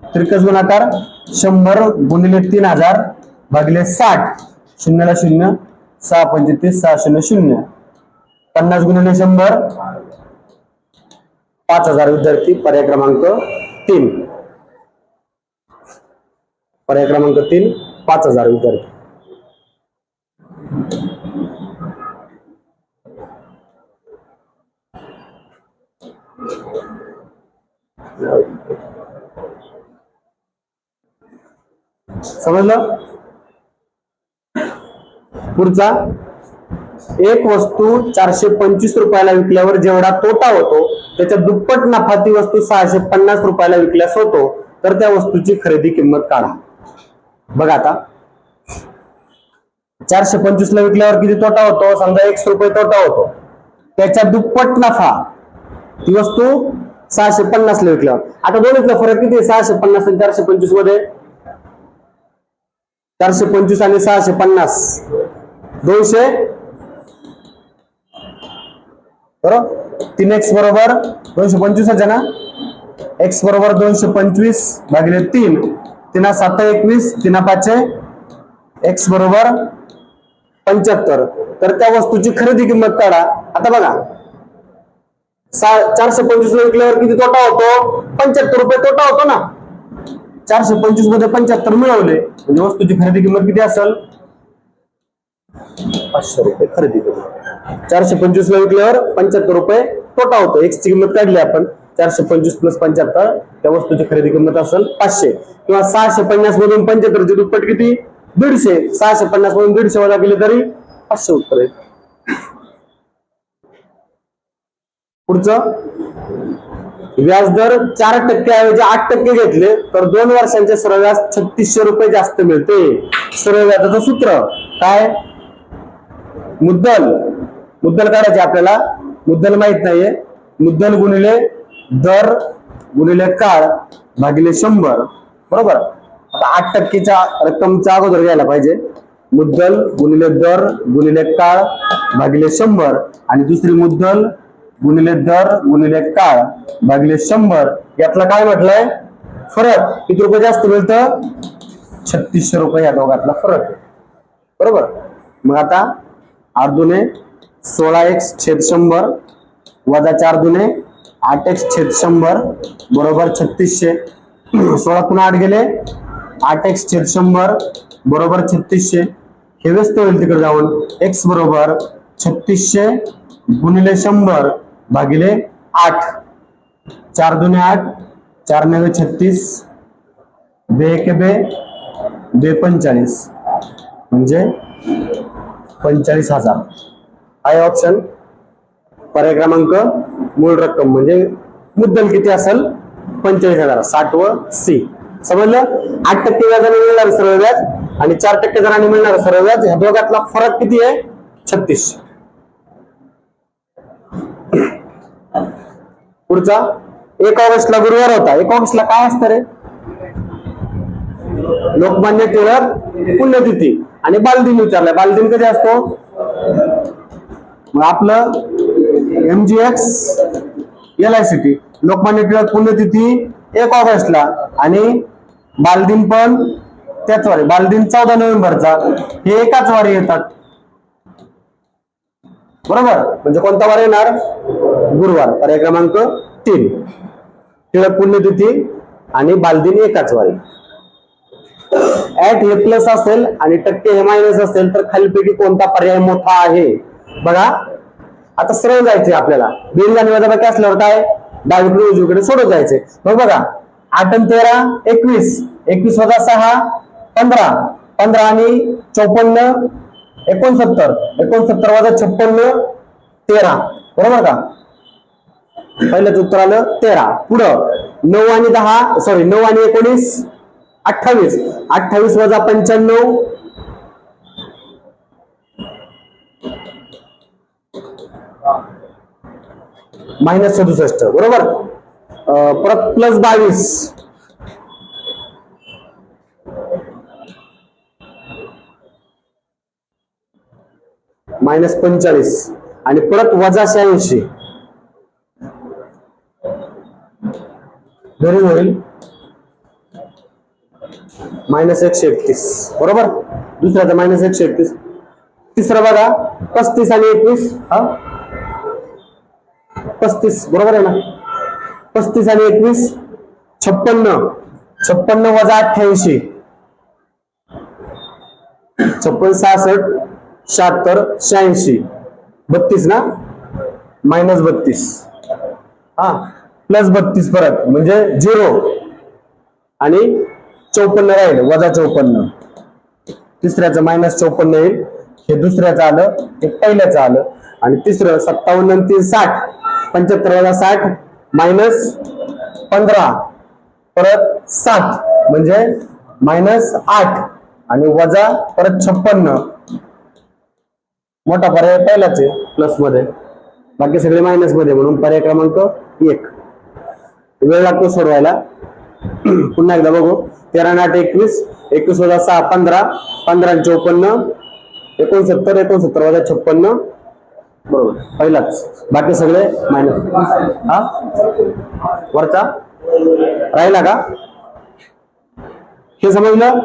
तिरकस गुणाकार 100 गुणिले 3000 भागिले 60. 0 ला 0, 6 35, 6 0 0. 50 गुणिले 100 5000 विद्यार्थी. पर्याय क्रमांक 3. पर्याय क्रमांक 3 5000 विद्यार्थी. समजलं? पुढचा, एक वस्तू 425 रुपयाला विकल्यावर जेवढा तोटा होतो त्याच्या दुप्पट नफा ती वस्तू 650 रुपयाला विकल्यास होतो, तर त्या वस्तूची खरेदी किंमत काढा. बघा आता, 425 ला विकल्यावर किती तोटा होतो? समजा 100 रुपये तोटा होतो. त्याच्या दुप्पट नफा ती वस्तू 650 ला विकल्यावर. आता दोन्हीतला फरक किती आहे? 650 आणि 425 मध्ये. 425 आणि 650 200 बरोबर. 3x बरोबर 225 आहे ना. x बरोबर 225 भागिले 3. 3 7 21, 3 5 x बरोबर 75. तर त्या वस्तूची खरेदी किंमत काढा. आता बघा, 425 ला विकल्यावर किती तोटा होतो? 75 रुपये तोटा होतो ना. 425 मध्ये 75 मिळवले म्हणजे वस्तूची खरेदी किंमत किती असेल? 500 रुपये खरेदी किंमत. 425 ला विकल्यावर 75 रुपये तोटा होतो. x ची किंमत काढली आपण, 425 प्लस 75, त्या वस्तूची खरेदी किंमत असेल 500. किंवा 650 मधून 75 ची दुप्पट किती? 150. 650 मधून 150 वजा केले तरी 500 उत्तर आहे. पुढचं, व्याजदर 4% ऐवजी 8% घेतले तर 2 वर्षांचे सरळ व्याज 3600 रुपये जास्त मिळते. सरळ व्याजाचं सूत्र काय? मुद्दल काढायचे आपल्याला. मुद्दल माहित नाहीये. मुद्दल गुणिले दर गुणिले काळ भागिले 100. बरोबर. आता 8%च्या रक्कमचा अगोदर घ्यायला पाहिजे. मुद्दल गुणिले दर गुणिले काळ भागिले 100 आणि दुसरी मुद्दल गुणिले दर गुणिले काळ भागिले 100. यातला काय म्हटलंय? फरक. किती रुपये जास्त मिळतं? 3600 रुपये या दोघातला फरक आहे. बरोबर. मग आता 8 दुने 16x छेद 100 वजा 4 दुने 8x छेद 100 बरोबर 3600. 16 पुन्हा 8 गेले, 8x छेद 100 बरोबर 3600. हे व्यस्त होईल तिकडे जाऊन. x बरोबर 3600 गुणिले 100 भागिले 8. 4 दुने 8, 4 9 36, 2 1 2, 2 45 म्हणजे 45,000. आहे ऑप्शन. पर्याय क्रमांक मूळ रक्कम म्हणजे मुद्दल किती असेल? 45,000. 60 व सी. समजलं? 8% व्याजाने मिळणार सरळ व्याज आणि 4% दराने मिळणार सरळ व्याज, या दोघातला फरक किती आहे? 3600. पुढचा, 1 ऑगस्टला गुरुवार होता. 1 ऑगस्टला काय असतं रे? लोकमान्य टिळक पुण्यतिथी आणि बालदिन विचारलाय. बालदिन कधी असतो? मग आपलं MGX LICT. लोकमान्य टिळक पुण्यतिथी 1 ऑगस्टला आणि बालदिन पण त्याच वारी, बालदिन 14 नोव्हेंबरचा, हे एकाच वारी येतात. बरोबर, म्हणजे कोणता वार येणार? गुरुवार. पर्याय क्रमांक 3. टिळक पुण्यतिथी आणि बालदिन एकाच वारी. ऍट हे प्लस असेल आणि टक्के हे मायनस असेल तर खालीलपैकी कोणता पर्याय मोठा आहे? बघा आता सरळ जायचे आपल्याला. बेरीज आणि वजाबाकी असल्यावर काय? डावीकडे उजवीकडे सोडत जायचे. मग बघा 8 आणि 13 21, 21 वजा 6 15, 15 आणि 54 69, 69 वजा 56 13. बरोबर का? पहिलंच उत्तर आलं 13. पुढं 9 आणि 10 सॉरी 9 आणि 19 28, 28 वजा 95 मायनस 67. बरोबर. परत प्लस 22 मायनस 45 आणि परत वजा 86 बेरीज होईल मायनस 131. बरोबर. दुसऱ्याचा मायनस 131. तिसरा बघा 35 आणि 21 35. बरोबर आहे ना? 35 आणि 21 56, 56 वजा 88 56 66 76 86 32 ना, मायनस 32 प्लस 32 परत म्हणजे 0 आणि 54 राहील वजा 54. तिसऱ्याचं मायनस 54 येईल. हे दुसऱ्याचं आलं, हे पहिल्याचं आलं. आणि तिसरं 57 आणि 3 60, 75 वजा 60 मायनस 15 परत 7 म्हणजे मायनस 8 आणि वजा परत 56. मोठा पर्याय पहिलाच आहे प्लस मध्ये, बाकी सगळे मायनस मध्ये, म्हणून पर्याय क्रमांक 1. वेळ लागतो सोडवायला. पुन्हा एकदा बघू. 13 आणि 8 21, 21 वजा 6 15, 15 आणि 54 69, 69 वजा 56. बरोबर पहिलाच, बाकी सगळे मायनस. वरचा राहिला का? हे समजलं?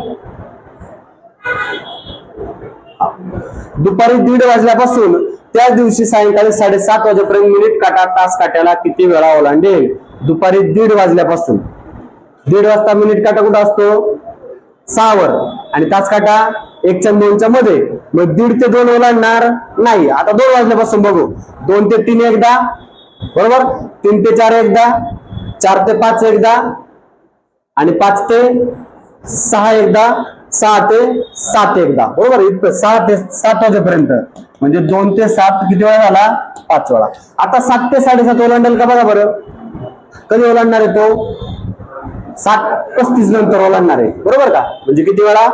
दुपारी 1:30 वाजल्यापासून त्या दिवशी सायंकाळी 7:30 वाजेपर्यंत मिनिट काटा तास काट्याला किती वेळा ओलांडेल? दुपारी 1:30 वाजल्यापासून. 1:30 वाजता मिनिट काटा कुठं असतो? 6 वर. आणि तास काटा 1 च्या 2 च्या मध्ये. मग 1:30 ते 2 ओलांडणार नाही. आता 2 वाजल्यापासून बघू. 2 ते 3 एकदा. बरोबर. 3 ते 4 एकदा. 4 ते 5 एकदा. आणि 5 ते 6 एकदा. 6 ते 7 एकदा. बरोबर. इतकं 6 ते 7 वाजेपर्यंत. म्हणजे 2 ते 7 किती वेळा झाला? 5 वेळा. आता 7 ते 7:30 ओलांडेल का बघा बरं. कधी ओलांडणार आहे तो? 7:35 नंतर ओलांडणार आहे. बरोबर का? म्हणजे किती वेळा?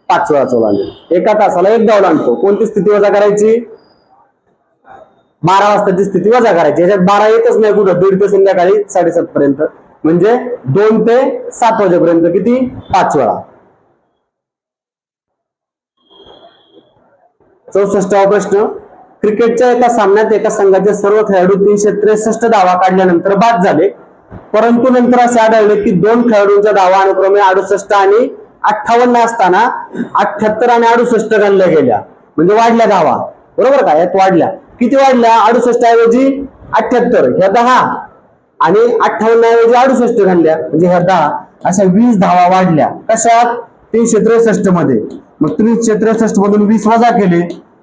5 वेळा ओलांडेल. एका तासाला एकदा ओलांडतो. कोणती स्थिती वजा करायची? 12 वाजताची स्थिती वजा करायची. याच्यात 12 येतच नाही कुठं. 1:30 ते संध्याकाळी 7:30 पर्यंत. म्हणजे 2 ते 7 वाजेपर्यंत किती? 5 वेळा. 64वा प्रश्न. क्रिकेटच्या एका सामन्यात एका संघाचे सर्व खेळाडू 363 धावा काढल्यानंतर बाद झाले, परंतु नंतर असे आढळले की 2 खेळाडूंच्या धावा अनुक्रमे 68 आणि 58 असताना 78 आणि 68 गणल्या गेल्या. म्हणजे वाढल्या धावा. बरोबर का? यात वाढल्या. किती वाढल्या? 68 ऐवजी 78, ह्या 10 आणि 58 ऐवजी 68 गणल्या म्हणजे ह्या 10. अशा 20 धावा वाढल्या. कशात? 363 मध्ये. मग 363 मधून 20 वजा केले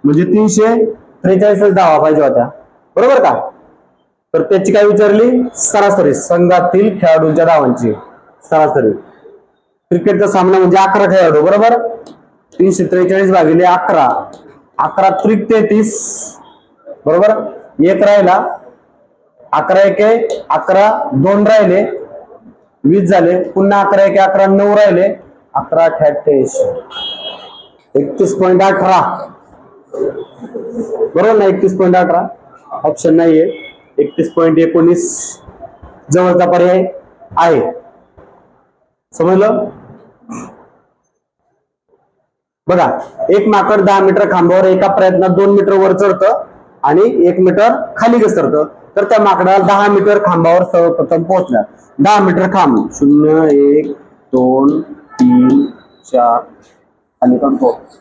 म्हणजे 343 धावा पाहिजे होत्या. बरोबर का? तर त्याची काय विचारली? सरासरी संघातील खेळाडूंच्या धावांची सरासरी. क्रिकेटचा सामना म्हणजे 11 खेळाडू. बरोबर. 343 भागिले 11, 11 त्रिक 33. बरोबर. 1 राहिला. 11 1 11, 2 राहिले, 20 झाले. पुन्हा 11 1 11, 9 राहिले, 11 88, 31.18. बरोबर ना? 31.18 ऑप्शन नाहीये. 31.19 जवळचा पर्याय आहे. समजलं? बघा. एक माकड 10 मीटर खांबावर एका प्रयत्नात 2 मीटर वर चढतं आणि 1 मीटर खाली घसरतं, तर त्या माकडाला 10 मीटर खांबावर सर्वप्रथम पोहोचणार. 10 मीटर खांब 0 1 2 3 4 खाली पण पोहोच.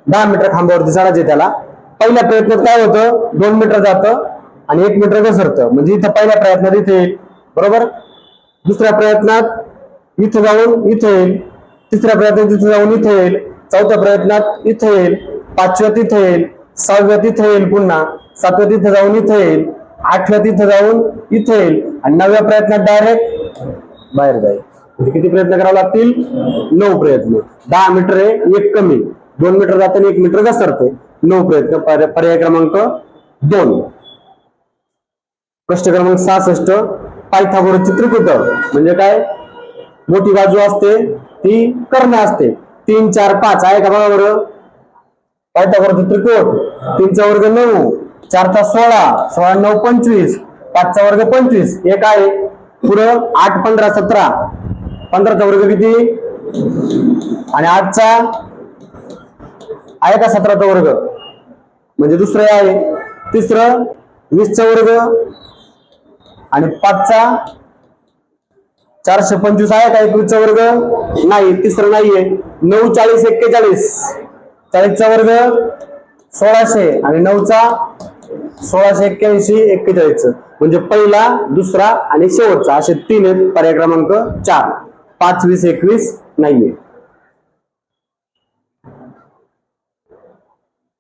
दहा मीटर खांबावरती चढायचे त्याला. पहिल्या प्रयत्नात काय होतं, 2 मीटर जातं आणि 1 मीटर घसरतं, म्हणजे इथं पहिल्या प्रयत्नात इथे येईल, बरोबर. दुसऱ्या प्रयत्नात इथे जाऊन इथे येईल, तिसऱ्या प्रयत्नात इथे जाऊन इथे येईल, चौथ्या प्रयत्नात इथे येईल, पाचव्यात इथे येईल, सहाव्यात इथे येईल, पुन्हा सातव्यात इथे जाऊन इथे येईल, आठव्यात इथे जाऊन इथे येईल आणि 9व्या प्रयत्नात डायरेक्ट बाहेर जाईल. म्हणजे किती प्रयत्न करावे लागतील, 9 प्रयत्न. 10 मीटर आहे, 1 कमी, 2 मीटर जाताना 1 मीटर घसरते, 9 प्रयत्न. पर्याय क्रमांक 2. प्रश्न क्रमांक 66, पायथागोरसचे त्रिकुट म्हणजे काय. मोठी बाजू असते ती कर्ण असते, 3 4 5 आहे का बघा बरं. पायथागोरसचे त्रिकुट 3 चा वर्ग 9, 4 चा 16, 16 9 25, 5 चा वर्ग 25, एक आहे पुढं 8 15 17, 15 चा वर्ग किती आणि 8 चा आहे का 17 चा वर्ग, म्हणजे दुसरं आहे. तिसरं 20 चा वर्ग आणि 5 चा 425 आहे का 21 चा वर्ग नाही, तिसरं नाहीये. 9 40 41, 40 चा वर्ग 1600 आणि 9 चा 1681 41, म्हणजे पहिला दुसरा आणि शेवटचा असे 3 आहेत. पर्याय क्रमांक 4. 5 20 21 नाहीये.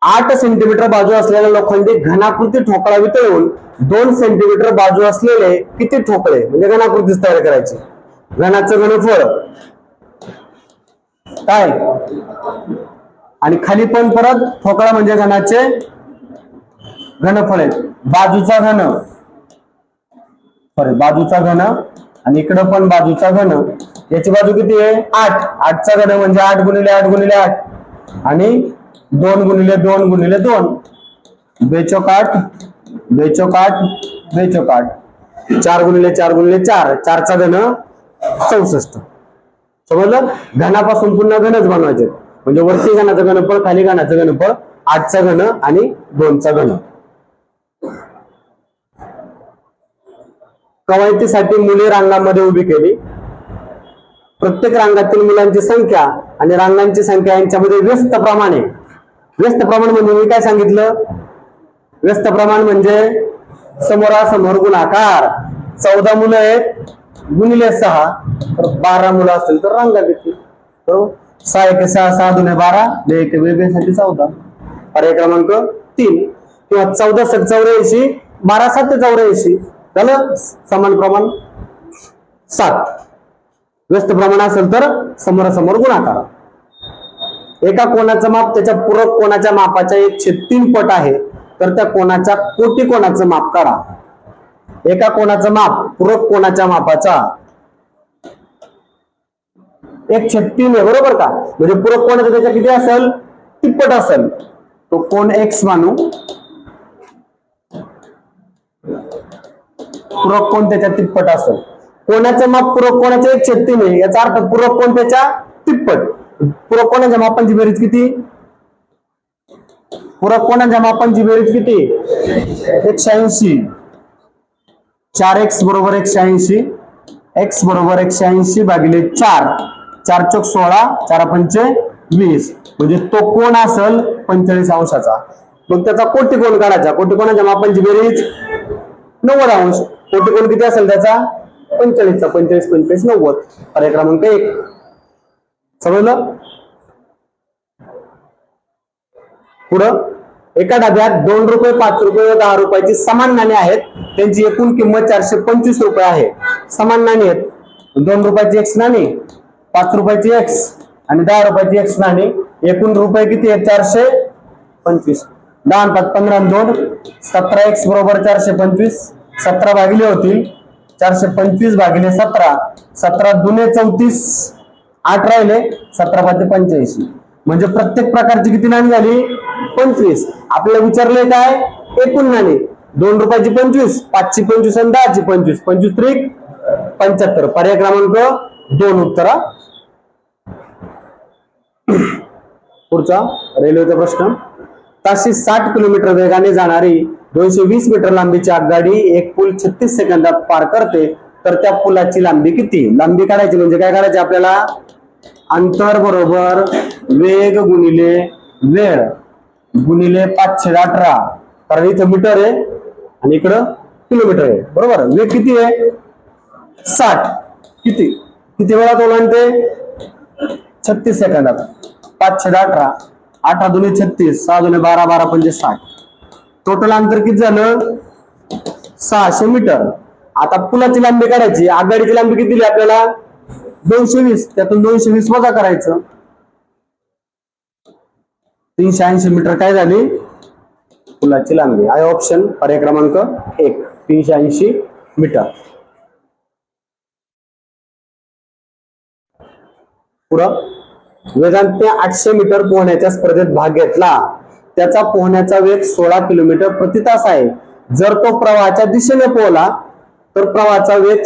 8 सेंटीमीटर बाजू असलेला लोखंडी घनाकृती ठोकळा वितळून 2 सेंटीमीटर बाजू असलेले किती ठोकळे म्हणजे घनाकृतीच तयार करायची. घनाचं घनफळ काय आणि खाली पण परत ठोकळा म्हणजे घनाचे घनफळ आहे. बाजूचा घन बाजूचा घन आणि इकडं पण बाजूचा घन. याची बाजू किती आहे 8, 8 चा घन म्हणजे 8 गुणिले 8 गुणिले 8 आणि 2 गुणिले 2 गुणिले 2, बेचोक 8 बेचोक 8 बेचोक 8, 4 गुणिले 4 गुणिले 4, 4 चा घन 64. समजलं. घनापासून पुन्हा घनच बनवायचे, म्हणजे वरती घनाचं घनफळ खाली घनाचं घनफळ, 8 चा घन आणि 2 चा घन. कवायतीसाठी मुले रांगांमध्ये उभी केली. प्रत्येक रांगातील मुलांची संख्या आणि रांगांची संख्या यांच्यामध्ये व्यस्त प्रमाण आहे. व्यस्त प्रमाण म्हणजे मी काय सांगितलं, व्यस्त प्रमाण म्हणजे समोरासमोर गुणाकार. 14 मुलं आहेत गुणिले 6, तर 12 मुलं असतील तर रांगा देतील. बरोबर. 6 1 6 6 2 12 1 2 साठी 14. पर्याय क्रमांक 3. किंवा 14 7 84, 12 7 84 झालं समान प्रमाण 7. व्यस्त प्रमाण असेल तर समोरासमोर गुणाकार. एका कोणाचं माप त्याच्या पूरक कोणाच्या मापाच्या 1/3 पट आहे, तर त्या कोणाच्या कोटी कोणाचं माप काढा. एका कोणाचं माप पूरक कोणाच्या मापाचा 1/3 आहे, बरोबर का. म्हणजे पूरक कोणाचं त्याच्या किती असेल, तिप्पट असेल. तो कोण एक्स मानू, पूरक कोण त्याच्या तिप्पट असेल. कोणाचं माप पूरक कोणाच्या 1/3 आहे, याचा अर्थ पूरक कोण त्याच्या तिप्पट. पूरक कोणाच्या मापांची बेरीज किती, पूरक कोणाच्या मापांची बेरीज किती 180. 4x बरोबर 180, x बरोबर 180 भागिले 4, 4 चौक 16, 4 पंचे 20, म्हणजे तो कोण असेल 45 अंशाचा. मग त्याचा कोटी कोण काढायचा. कोटी कोणाच्या मापांची बेरीज 90 अंश. कोटी कोण किती असेल त्याचा 45 चा 45 45 90. पर्याय क्रमांक 1. समजलं. पुढं एका डब्यात 2 रुपये 5 रुपये व 10 रुपयाची समान नाणी आहेत. त्यांची एकूण किंमत 425 रुपये आहे. समान नाणी आहेत. 2 रुपयाची एक्स नाणी, 5 रुपयाची एक्स आणि 10 रुपयाची एक्स नाणी. एकूण रुपये किती आहेत 425. 10 आणि 5 15 आणि 2 17x बरोबर 425. 17 भागिले होतील 425 भागिले 17, 17 दुने 34, 8 राहिले, 17 5 85. म्हणजे प्रत्येक प्रकारची किती नाणी झाली 25. आपल्याला विचारले काय एकूण नाणी. 2 रुपयाची 25, 5 ची 25 आणि 10 ची 25, 25 त्रिक 75. पर्याय क्रमांक 2 उत्तर. पुढचा रेल्वेचा प्रश्न. ताशी 60 किलोमीटर वेगाने जाणारी 220 मीटर लांबीची आगगाडी एक पूल 36 सेकंदात पार करते, तर त्या पुलाची लांबी किती? लांबी काढायची म्हणजे काय करायचे आपल्याला? अंतर बरोबर वेग गुणिले वेळ गुणिले 518. कारण इथं मीटर आहे आणि इकडं किलोमीटर आहे, बरोबर. वेग किती आहे? 60. किती किती वेळात ओलांडते? 36 सेकंदात. 518. 8 दुने 36, 6 दुने 12, 12 पंचे 60. टोटल अंतर किती झालं? 600 मीटर. आता पुलाची लांबी काढायची. आगगाडीची लांबी किती दिली आपल्याला? 220. त्यातून 220 वजा करायचं. 380 मीटर काय झाली? पुलाची लांबी. आहे ऑप्शन पर्याय क्रमांक 1, 380 मीटर. पुढं. वेदांतने 800 मीटर पोहण्याच्या स्पर्धेत भाग घेतला. त्याचा पोहण्याचा वेग 16 किलोमीटर प्रति तास आहे. जर तो प्रवाहाच्या दिशेने पोहला तर प्रवाहाचा वेग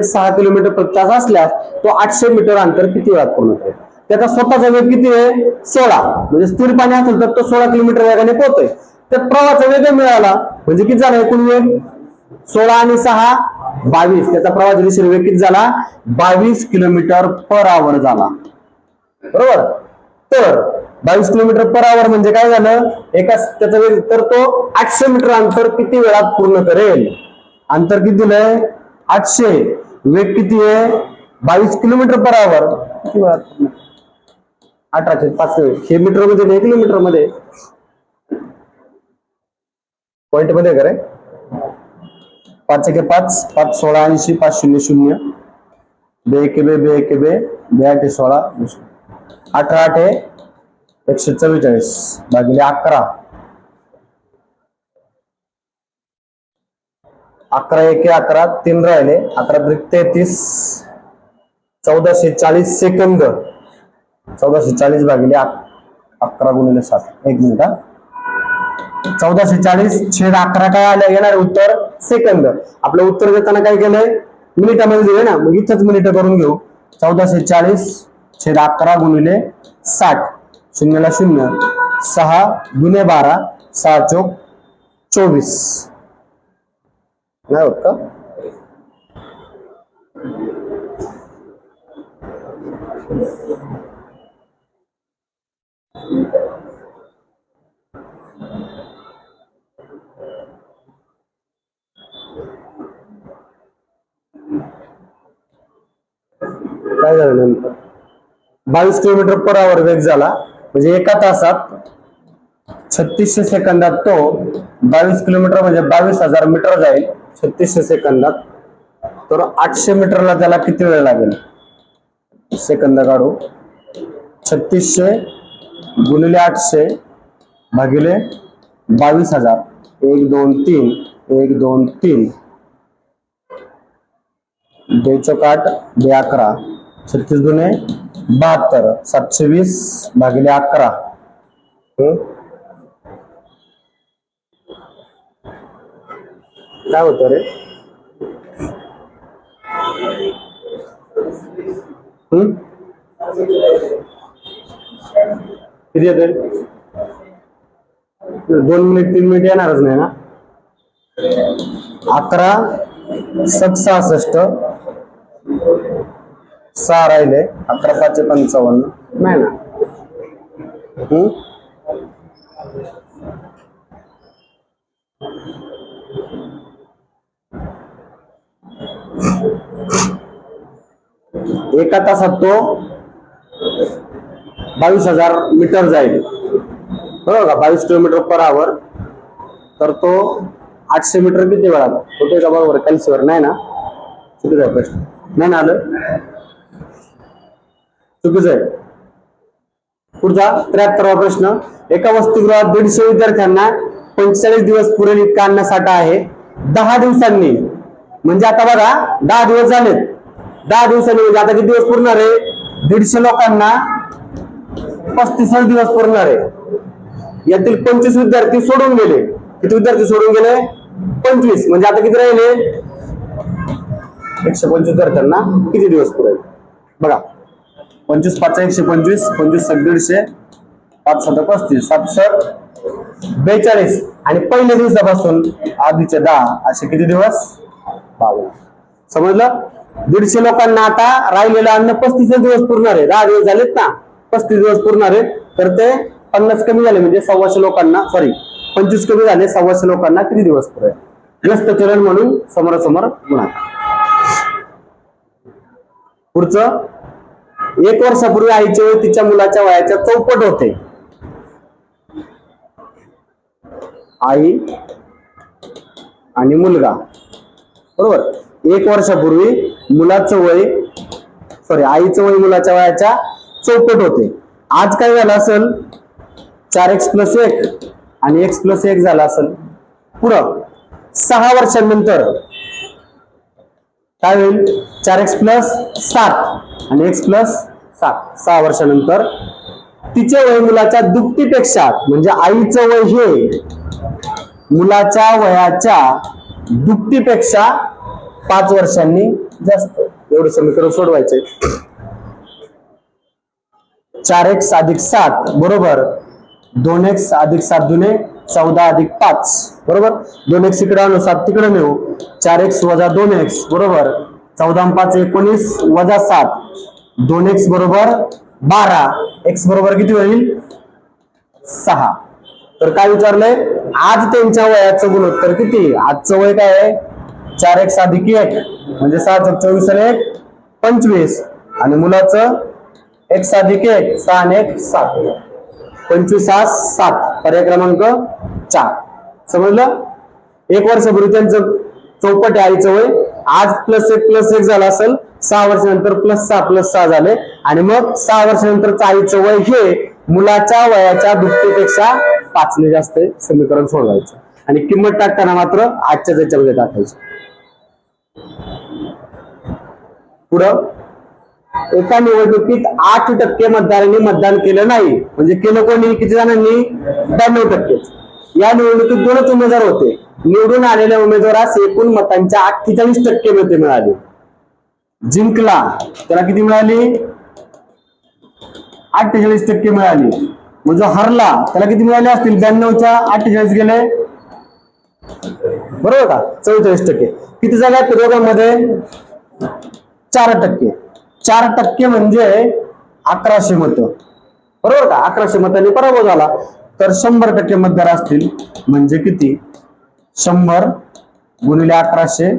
6 किलोमीटर प्रति तास असल्यास तो 800 मीटर अंतर किती वेळात पूर्ण करेल? त्याचा स्वतःचा वेग किती आहे? 16. म्हणजे स्थिर पाणी असेल तर तो 16 किलोमीटर वेगाने पोहतोय. तर प्रवाहाचा वेग मिळाला म्हणजे किती झाला एकूण वेग? 16 आणि 6 22. त्याचा प्रवाहाच्या दिशेने वेग किती झाला? 22 किलोमीटर पर आवर झाला, बरोबर. तर 22 किलोमीटर पर आवर म्हणजे काय झालं? त्याचा वेग. तर तो 800 मीटर अंतर किती वेळात पूर्ण करेल? अंतर किती दिलंय? 800. वेग किती आहे? 22 किलोमीटर पर आवर. किती वेळात? 18/5. हे मीटर मध्ये नाही, किलोमीटर मध्ये. पॉइंट मध्ये करे. 5 1 5, 5 16 80, 5 0 0, 2 1 2, 2 1 2, 2 8 16, 18 8 144 भागिले 11. 11 1 11, 3 राहिले. 11 33, 1440 सेकंद. 1440 भागिले 11 गुणिले 7. 1 मिनिट. 1440 छेद 11 काय आलं? येणार उत्तर सेकंद. आपलं उत्तर देताना काय केलंय? मिनिटामध्ये दिले ना, मग इथंच मिनिट करून घेऊ. 1440 छेद 11 गुणिले 60. 0 ला 0, 6 दुने 12, 6 चोक 24. नाही होत का? काय झालं नंतर? 22 किलोमीटर पर आवर वेग झाला म्हणजे एका तासात 3600 सेकंदात तो 22 किलोमीटर म्हणजे 22,000 मीटर जाईल 3600 सेकंदात. तर 800 मीटरला त्याला किती वेळ लागेल? सेकंद काढू. 3600 गुणिले 800 भागिले 22,000. 1 2 3, 1 2 3, 2 चौक 8, 2 11, 36 दुने 72, 720 भागिले 11. काय होतं रे? किती येते? 2 मिनिट 3 मिनिट येणारच नाही ना. 11 67, 6 राहिले. 11 5 55 नाही ना. एका तासात तो 22,000 मीटर जाईल, बरोबर का? 22 किलोमीटर पर आवर. तर तो 800 मीटर किती वेळात होतोय का? बरोबर. कॅल्सीवर नाही ना. चुकीचा आहे प्रश्न. नाही ना आलं. चुकीचं आहे. पुढचा 73वा प्रश्न. एका वसतिगृहात 150 विद्यार्थ्यांना 45 दिवस पुरेल इतका अन्नसाठा आहे. 10 दिवसांनी म्हणजे आता बघा 10 दिवस झालेत. 10 दिवसांनी म्हणजे आता किती दिवस पुरणार आहे? 150 लोकांना 35 दिवस पुरणार आहे. यातील 25 विद्यार्थी सोडून गेले. किती विद्यार्थी सोडून गेले? 25. म्हणजे आता किती राहिले? 125 धरताना किती दिवस पुरेल? बघा, 25 5 125, 25 150, 5 7 35, 7 7 42 आणि पहिल्या दिवसापासून आधीचे 10 असे किती दिवस? 52. समजलं? 150 लोकांना आता राहिलेलं अन्न 35 दिवस पुरणार आहे. 10 दिवस झालेत ना, 35 दिवस पुरणार आहे. तर ते 50 कमी झाले म्हणजे 125 लोकांना, सॉरी 25 कमी झाले, 125 लोकांना किती दिवस पुरेल? व्यस्त चलन म्हणून समोरासमोर गुणाकार. पुढचं, 1 वर्षापूर्वी आईचे वय तिच्या मुलाच्या वयाच्या चौपट होते. आई आणि मुलगा, बरोबर. 1 वर्षापूर्वी मुलाचं वय, सॉरी आईचं वय मुलाच्या वयाच्या चौपट होते. आज काय झालं असेल? 4x + 1 आणि x + 1 झाला असेल. पुढं 6 वर्षांनंतर काय होईल? 4x + 7 आणि x + 7. 6 वर्षानंतर तिचे वय मुलाच्या दुपटीपेक्षा, म्हणजे आईचं वय हे मुलाच्या वयाच्या दुपटीपेक्षा 5 वर्षांनी जास्त. एवढं समीकरण सोडवायचंय. 4x + 7 बरोबर 2x + 7 × 14 + 5 बरोबर. 2x इकडे आणू, 7 तिकडे नेऊ. 4x - 2x बरोबर 14 × 5 = 19 - 7. 2x बरोबर 12. x बरोबर किती होईल? 6. तर काय विचारलंय? आज त्यांच्या वयाचं गुणोत्तर किती? आजचं वय काय आहे? 4x + 1 म्हणजे 7 + 24 = 1 25 आणि मुलाचं x + 1 6 आणि 1 7. 25 + 7 पर्याय क्रमांक 4. समजलं? 1 वर्षापूर्वी त्यांचं चौपट आहे आईचं वय. आज +1 + 1 झाला असेल. 6 वर्षानंतर +6 + 6 झाले आणि मग 6 वर्षानंतर आईचं वय हे मुलाच्या वयाच्या दुपटीपेक्षा 5 ने जास्त. समीकरण सोडवायचं आणि किंमत टाकताना मात्र आजच्या याच्यामध्ये टाकायची. पुढं, एका निवडणुकीत 8% मतदारांनी मतदान केलं नाही. म्हणजे केलं कोणी? किती जणांनी? 92%. या निवडणुकीत 2च उमेदवार होते. निवडून आलेल्या उमेदवारास एकूण मतांच्या 48% मते मिळाली. जिंकला त्याला किती मिळाली? 48% मिळाली. मग जो हरला त्याला किती मिळाले असतील? 92च्या 48 गेले, बरोबर का? 44%. किती जागा आहेत दोघांमध्ये? 4%. 4% म्हणजे 1100 मत, बरोबर का? 1100 मतांनी पराभव झाला. तर 100% मतदार असतील म्हणजे किती? 100 × 1100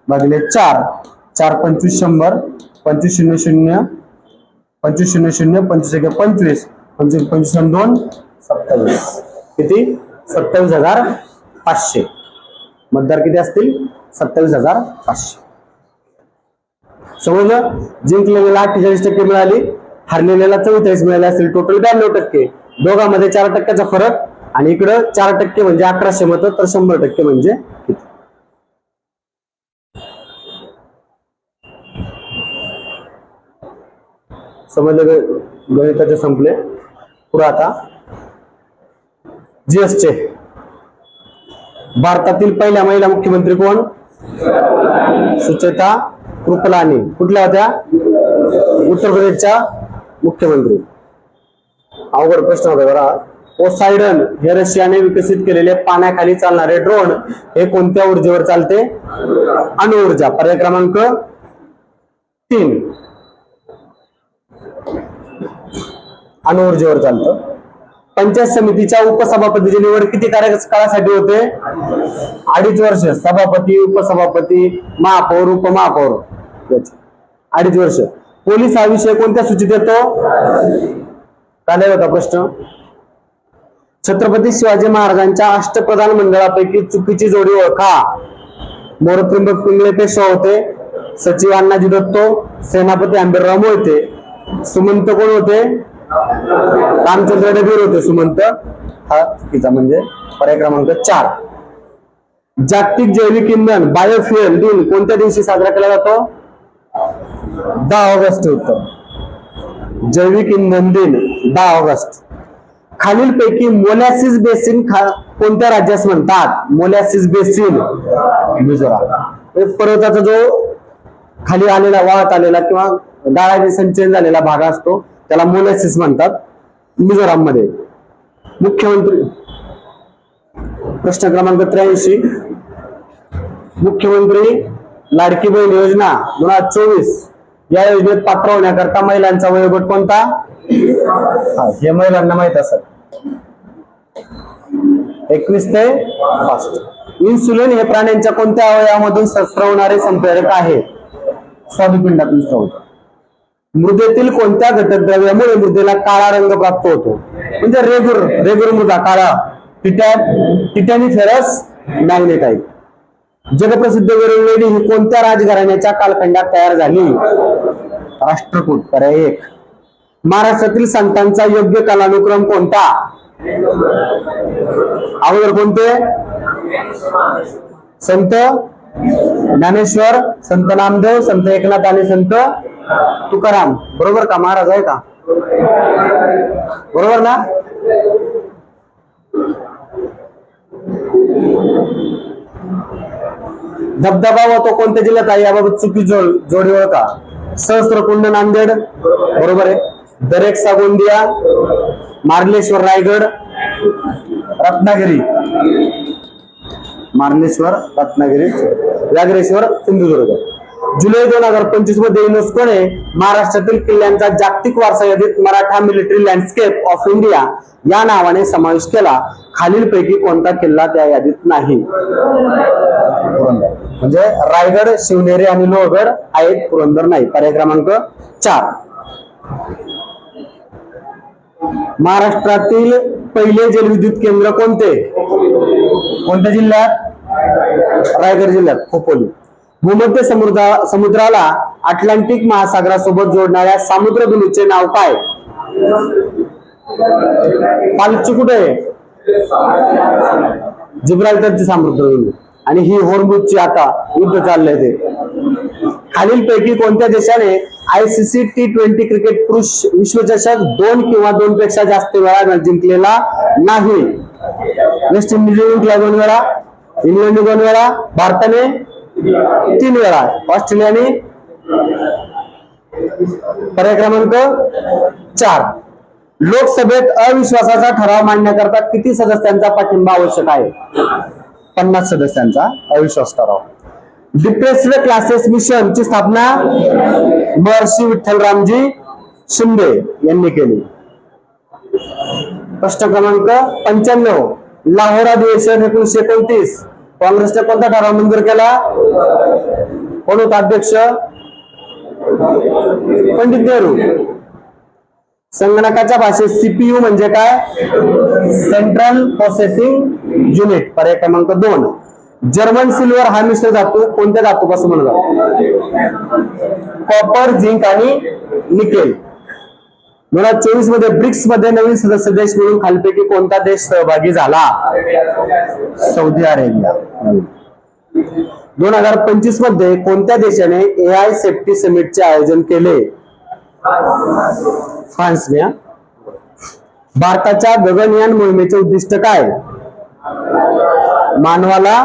/ 4. 4 × 25 100. 25 0 0 25 0 0 25 1 25 25 25 2 27. किती? 27,500 मतदार किती असतील? 27,500. समजलं? जिंकलेल्याला 48% मिळाली, हरलेल्याला 44 मिळाले असतील. टोटल 92%. दोघांमध्ये 4%चा फरक आणि इकडं 4% म्हणजे 1100 मत, तर 100% म्हणजे किती? समजलं? गणिताचे संपले. पुढे आता जीएसचे. भारतातील पहिल्या महिला मुख्यमंत्री कोण? सुचेता कृपलानी. कुठल्या होत्या? उत्तर प्रदेशच्या मुख्यमंत्री. अवघड प्रश्न होता बरा. पोसायडन हे रशियाने विकसित केलेले पाण्याखाली चालणारे ड्रोन हे कोणत्या ऊर्जेवर चालते? अणुऊर्जा. पर्याय क्रमांक 3 अणुऊर्जेवर चालतं. पंचायत समितीच्या उपसभापतीची निवड किती काळासाठी होते? 2.5 वर्ष. सभापती, उपसभापती, महापौर, उपमहापौर 2.5 वर्ष. पोलीस हा विषय कोणत्या सूचीत येतो? काय होता प्रश्न? छत्रपती शिवाजी महाराजांच्या अष्टप्रधान मंडळापैकी चुकीची जोडी ओळखा. मोरत्रिंबक पिंगळे पेशवा होते. सचिव अण्णाजी दत्तो. सेनापती आंबेराव मोहिते. सुमंत कोण होते? रामचंद्र डबीर होते सुमंत. हा चुकीचा म्हणजे पर्याय क्रमांक 4. जागतिक जैविक इंधन बायोफ्युएल दिन कोणत्या दिवशी साजरा केला जातो? 10 ऑगस्ट. उत्तर जैविक इंधन दिन 10 ऑगस्ट. खालीलपैकी मोलॅसिस बेसिन कोणत्या राज्यास म्हणतात? Molasses basin Mizoram. पर्वताचा जो खाली आलेला वाहत आलेला किंवा गाळाने संचयन झालेला भाग असतो त्याला मोलॅसिस म्हणतात. मिझोराम मध्ये मुख्यमंत्री प्रश्न क्रमांक 83 मुख्यमंत्री लाडकी बहीण योजना 2024 या योजनेत पात्र होण्याकरता महिलांचा वयोगट कोणता? हे महिलांना माहित असेल. 21 ते 65. इन्सुलिन हे प्राण्यांच्या कोणत्या अवयवामधून स्रवणारे संप्रेरक आहे? स्वादुपिंडातून स्रवतो. मृदेतील कोणत्या घटक द्रव्यामुळे मृदेला काळा रंग प्राप्त होतो? म्हणजे रेगुर मृदा काळा. टिटॅनिफेरस मॅग्नेटाइट. जगप्रसिद्ध वेरुळलेडी ही कोणत्या राजघराण्याच्या कालखंडात तयार झाली? राष्ट्रकूट. पर्याय 1. महाराष्ट्रातील संतांचा योग्य कालानुक्रम कोणता? अगोदर कोणते? संत ज्ञानेश्वर, संत नामदेव, संत एकनाथ आणि संत तुकाराम. बरोबर का? महाराज आहे का? बरोबर ना? धबधबा व तो कोणत्या जिल्ह्यात आहे याबाबत चुकी जोडी ओळखा. सहस्त्रकुंड नांदेड. बरोबर आहे. दरेकसा गोंदिया, मार्लेश्वर रायगड, रत्नागिरी. मार्लेश्वर रत्नागिरी, व्याघ्रेश्वर सिंधुदुर्ग. जुलै 2025 मध्ये युनेस्कोने महाराष्ट्रातील किल्ल्यांचा जागतिक वारसा यादीत Maratha military landscape of India या नावाने समावेश केला. खालीलपैकी कोणता किल्ला त्या यादीत नाही? म्हणजे रायगड, शिवनेरी आणि लोहगड आहेत, पुरंदर नाही. पर्याय क्रमांक 4. महाराष्ट्रातील पहिले जलविद्युत केंद्र कोणते? कोणत्या जिल्ह्यात? रायगड जिल्ह्यात, खोपोली. भूमध्य समुद्राला अटलांटिक महासागरासोबत जोडणाऱ्या सामुद्रधुनीचे नाव काय? पालची कुठे आहे? जिब्राल्टरची सामुद्रधुनी. आणि ही होर्मुझची आता युद्ध चाललंय ते. खालीलपैकी कोणत्या देशाने ICC T20 क्रिकेट पुरुष विश्वचषक 2 किंवा 2 पेक्षा जास्त वेळा जिंकलेला नाही? वेस्ट इंडिज जिंकला 2 वेळा, इंग्लंड 2 वेळा, भारताने 3 वेळा, ऑस्ट्रेलियाने. पर्याय क्रमांक 4. लोकसभेत अविश्वासाचा ठराव मांडण्याकरता किती सदस्यांचा पाठिंबा आवश्यक आहे? 50 सदस्यांचा अविश्वास ठराव. डिप्रेस्ड क्लासेस मिशन ची स्थापना महर्षी विठ्ठलरामजी शिंदे यांनी केली. प्रश्न क्रमांक 95. लाहोर अधिवेशन 1929 काँग्रेसने कोणता ठराव मंजूर केला? कोण होता अध्यक्ष? पंडित नेहरू. संगणकाच्या भाषेत CPU म्हणजे काय? Central processing unit. पर्याय क्रमांक 2. जर्मन सिल्वर हा मिश्र धातू कोणत्या धातूपासून बनवला जातो? कॉपर, झिंक आणि निकेल. 2024 मध्ये ब्रिक्स मध्ये नवीन सदस्य देश म्हणून खालीलपैकी कोणता देश सहभागी झाला? Saudi Arabia. 2025 मध्ये कोणत्या देशाने AI सेफ्टी समिटचे आयोजन केले? फ्रान्सने. भारताच्या गगनयान मोहिमेचे उद्दिष्ट काय? मानवाला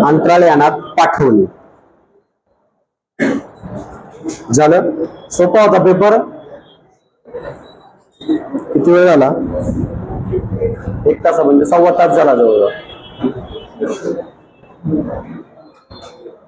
अंतराळयानात पाठवणे. झालं. सोपा होता पेपर. किती वेळ झाला? 1 तास म्हणजे 1.25 तास झाला जवळ.